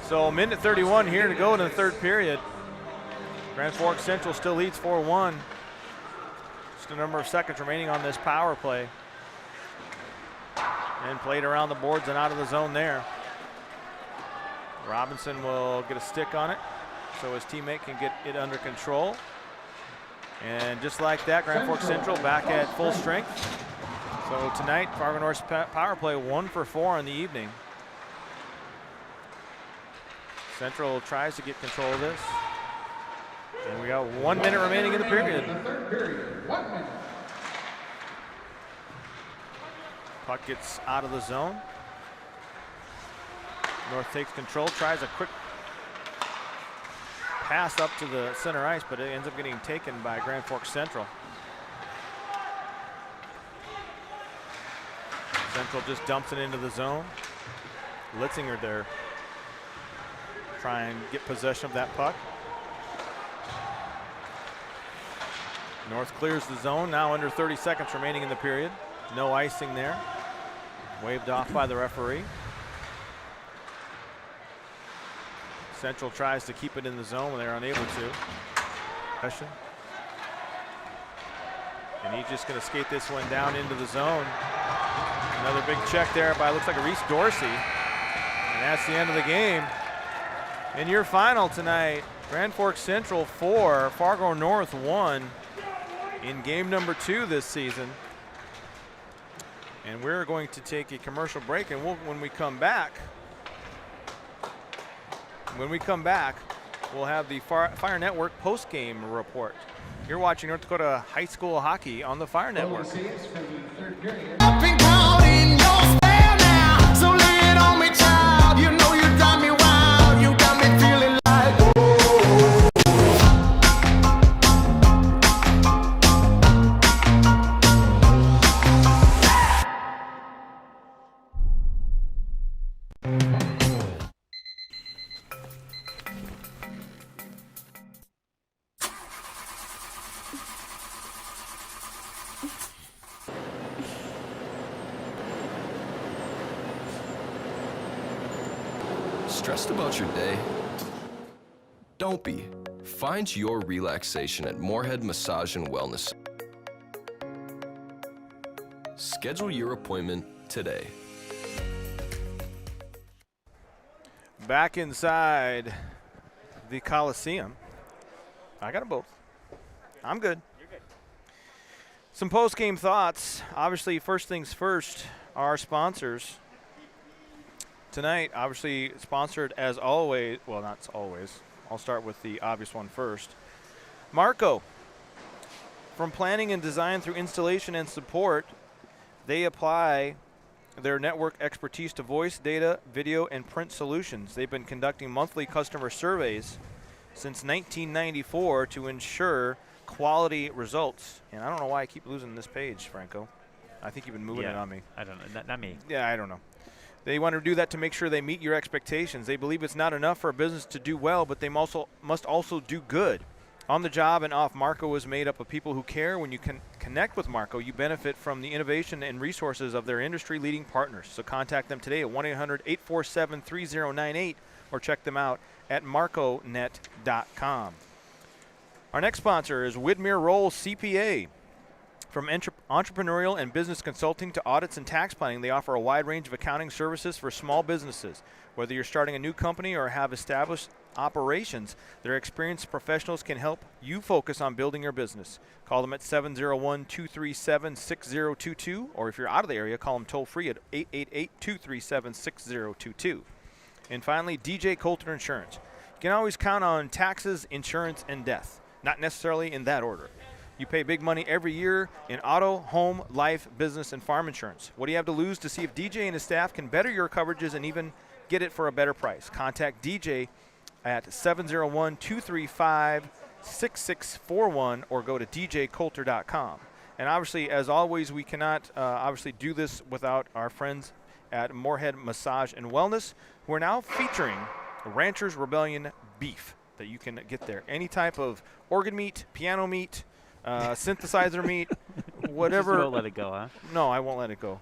So minute 31 here to go in the third period. Grand Forks Central still leads 4-1. Just a number of seconds remaining on this power play. And played around the boards and out of the zone there. Robinson will get a stick on it so his teammate can get it under control. And just like that, Grand Forks Central back at full strength. So tonight, Fargo North's power play 1 for 4 in the evening. Central tries to get control of this. And we got 1 minute remaining in the period. The third period, 1 minute. Puck gets out of the zone. North takes control, tries a quick pass up to the center ice, but it ends up getting taken by Grand Forks Central. Central just dumps it into the zone. Litzinger there. Try and get possession of that puck. North clears the zone, now under 30 seconds remaining in the period. No icing there. Waved off by the referee. Central tries to keep it in the zone when they're unable to. Possession. And he's just going to skate this one down into the zone. Another big check there by, looks like a Reese Dorsey. And that's the end of the game. In your final tonight, Grand Forks Central 4, Fargo North 1 in game number 2 this season. And we're going to take a commercial break, and when we come back, we'll have the Fire Network post-game report. You're watching North Dakota High School Hockey on the Fire Network. Up and counting your spell now. So lay it on me, child. You know you got me wild. You got me feeling like Stressed about your day? Don't be. Find your relaxation at Moorhead Massage and Wellness. Schedule your appointment today. Back inside the Coliseum. I got them both. I'm good. You're good. Some post-game thoughts. Obviously, first things first, our sponsors. Tonight, obviously sponsored as always. Well, not always. I'll start with the obvious one first. Marco. From planning and design through installation and support, they apply their network expertise to voice, data, video, and print solutions. They've been conducting monthly customer surveys since 1994 to ensure quality results. And I don't know why I keep losing this page, Franco. I think you've been moving it on me. I don't know. Not me. Yeah, I don't know. They want to do that to make sure they meet your expectations. They believe it's not enough for a business to do well, but they must also do good. On the job and off, Marco is made up of people who care. When you can connect with Marco, you benefit from the innovation and resources of their industry-leading partners. So contact them today at 1-800-847-3098 or check them out at marconet.com. Our next sponsor is Widmer Roll CPA. From entrepreneurial and business consulting to audits and tax planning, they offer a wide range of accounting services for small businesses. Whether you're starting a new company or have established operations, their experienced professionals can help you focus on building your business. Call them at 701-237-6022, or if you're out of the area, call them toll free at 888-237-6022. And finally, DJ Coulter Insurance. You can always count on taxes, insurance, and death, not necessarily in that order. You pay big money every year in auto, home, life, business, and farm insurance. What do you have to lose to see if DJ and his staff can better your coverages and even get it for a better price? Contact DJ at 701-235-6641 or go to djcoulter.com. And obviously, as always, we cannot obviously do this without our friends at Moorhead Massage and Wellness, who are now featuring Rancher's Rebellion beef that you can get there. Any type of organ meat, piano meat, synthesizer meat, whatever. Just won't let it go, huh? No, I won't let it go.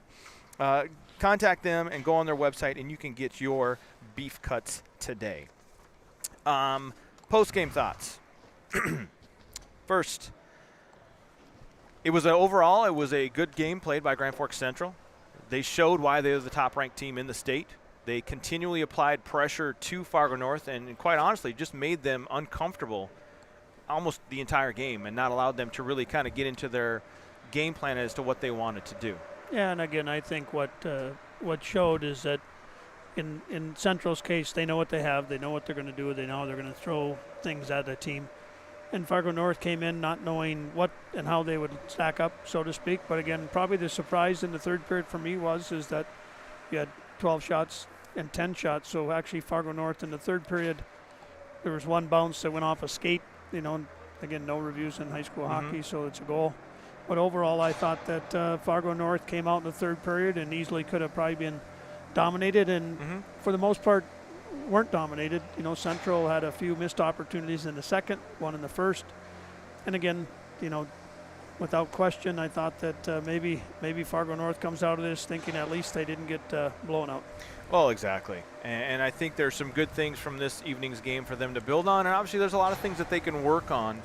Contact them and go on their website, and you can get your beef cuts today. Post-game thoughts. First, it was a good game played by Grand Forks Central. They showed why they're the top-ranked team in the state. They continually applied pressure to Fargo North and quite honestly just made them uncomfortable almost the entire game and not allowed them to really kind of get into their game plan as to what they wanted to do. Yeah, and again, I think what showed is that in Central's case, they know what they have. They know what they're going to do. They know they're going to throw things at a team. And Fargo North came in not knowing what and how they would stack up, so to speak. But again, probably the surprise in the third period for me is that you had 12 shots and 10 shots. So actually Fargo North in the third period, there was one bounce that went off a skate. And again, no reviews in high school hockey, so it's a goal. But overall, I thought that Fargo North came out in the third period and easily could have probably been dominated, and for the most part weren't dominated. Central had a few missed opportunities in the second, one in the first. And again, without question, I thought that maybe Fargo North comes out of this thinking at least they didn't get blown out. Well, exactly. And I think there's some good things from this evening's game for them to build on. And obviously there's a lot of things that they can work on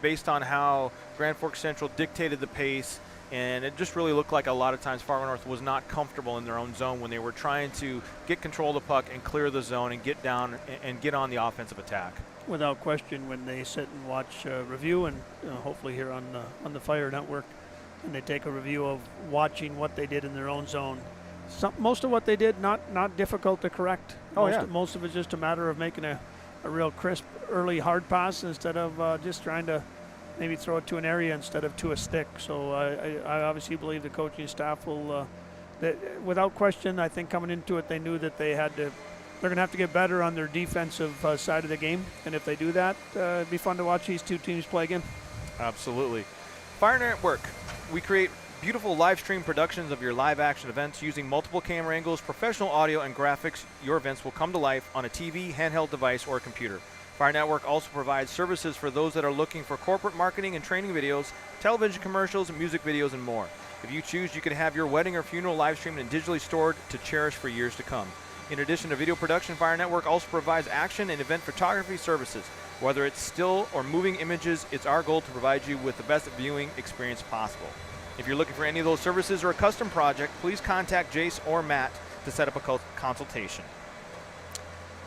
based on how Grand Forks Central dictated the pace. And it just really looked like a lot of times Fargo North was not comfortable in their own zone when they were trying to get control of the puck and clear the zone and get down and get on the offensive attack. Without question, when they sit and watch a review, and hopefully here on the Fire Network, and they take a review of watching what they did in their own zone, most of what they did not difficult to correct. Most of it's just a matter of making a real crisp early hard pass instead of just trying to maybe throw it to an area instead of to a stick. So I obviously believe the coaching staff will, without question, I think coming into it, they knew that they're going to have to get better on their defensive side of the game. And if they do that, it'd be fun to watch these two teams play again. Absolutely. Fire Network, we create beautiful live stream productions of your live action events using multiple camera angles, professional audio, and graphics. Your events will come to life on a TV, handheld device, or a computer. Fire Network also provides services for those that are looking for corporate marketing and training videos, television commercials, music videos, and more. If you choose, you can have your wedding or funeral live streamed and digitally stored to cherish for years to come. In addition to video production, Fire Network also provides action and event photography services. Whether it's still or moving images, it's our goal to provide you with the best viewing experience possible. If you're looking for any of those services or a custom project, please contact Jace or Matt to set up a consultation.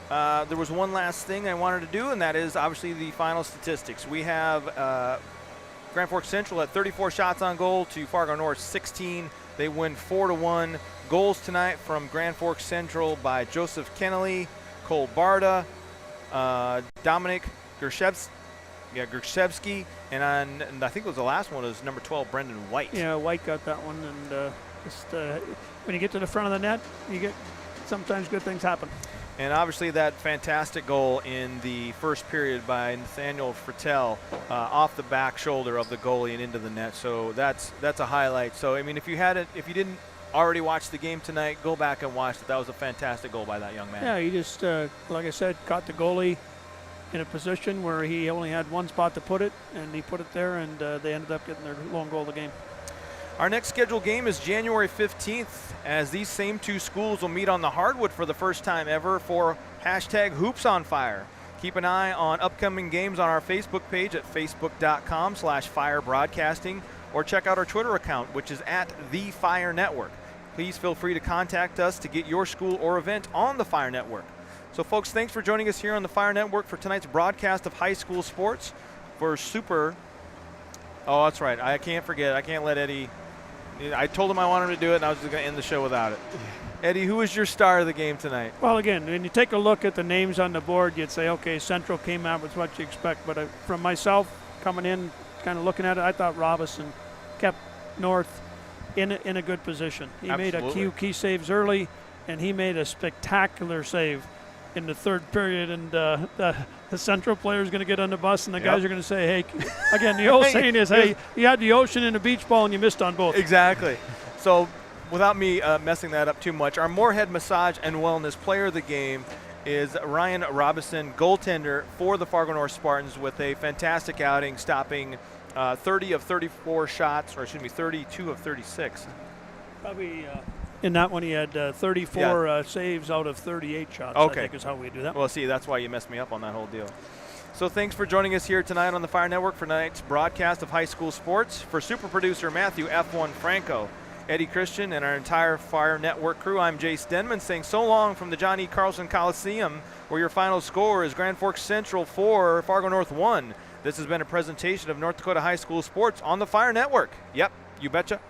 There was one last thing I wanted to do, and that is obviously the final statistics. We have Grand Forks Central at 34 shots on goal to Fargo North 16. They win 4-1. Goals tonight from Grand Forks Central by Joseph Kennelly, Cole Barda, Dominic Gershevsky, and I think it was the last one was number 12, Brendan White. Yeah, White got that one, and when you get to the front of the net, sometimes good things happen. And obviously that fantastic goal in the first period by Nathaniel Fertel off the back shoulder of the goalie and into the net. So that's a highlight. So I mean, if you didn't already watch the game tonight, go back and watch it. That was a fantastic goal by that young man. Yeah, he just, like I said, caught the goalie in a position where he only had one spot to put it, and he put it there, and they ended up getting their lone goal of the game. Our next scheduled game is January 15th, as these same two schools will meet on the hardwood for the first time ever for #HoopsOnFire. Keep an eye on upcoming games on our Facebook page at facebook.com/firebroadcasting, or check out our Twitter account, which is @TheFireNetwork. Please feel free to contact us to get your school or event on the Fire Network. So folks, thanks for joining us here on the Fire Network for tonight's broadcast of high school sports for Super. Oh, that's right. I can't forget. I can't let Eddie. I told him I wanted him to do it, and I was just going to end the show without it. Eddie, who was your star of the game tonight? Well, again, when you take a look at the names on the board, you'd say, okay, Central came out with what you expect. But from myself, coming in, kind of looking at it, I thought Robinson kept North in a good position. He made a few key saves early, and he made a spectacular save in the third period, and the Central player is going to get on the bus, and the guys are going to say, hey, again, the old saying is, hey, you had the ocean and the beach ball, and you missed on both. Exactly. So without me messing that up too much, our Moorhead Massage and Wellness player of the game is Ryan Robinson, goaltender for the Fargo North Spartans, with a fantastic outing, stopping 30 of 34 shots, or excuse me, 32 of 36. Probably in that one he had 34 saves out of 38 shots, I think is how we do that. Well, see, that's why you messed me up on that whole deal. So thanks for joining us here tonight on the Fire Network for tonight's broadcast of high school sports. For super producer Matthew F1 Franco, Eddie Christian, and our entire Fire Network crew, I'm Jace Denman saying so long from the John E. Carlson Coliseum, where your final score is Grand Forks Central 4, Fargo North 1. This has been a presentation of North Dakota High School Sports on the Fire Network. Yep, you betcha.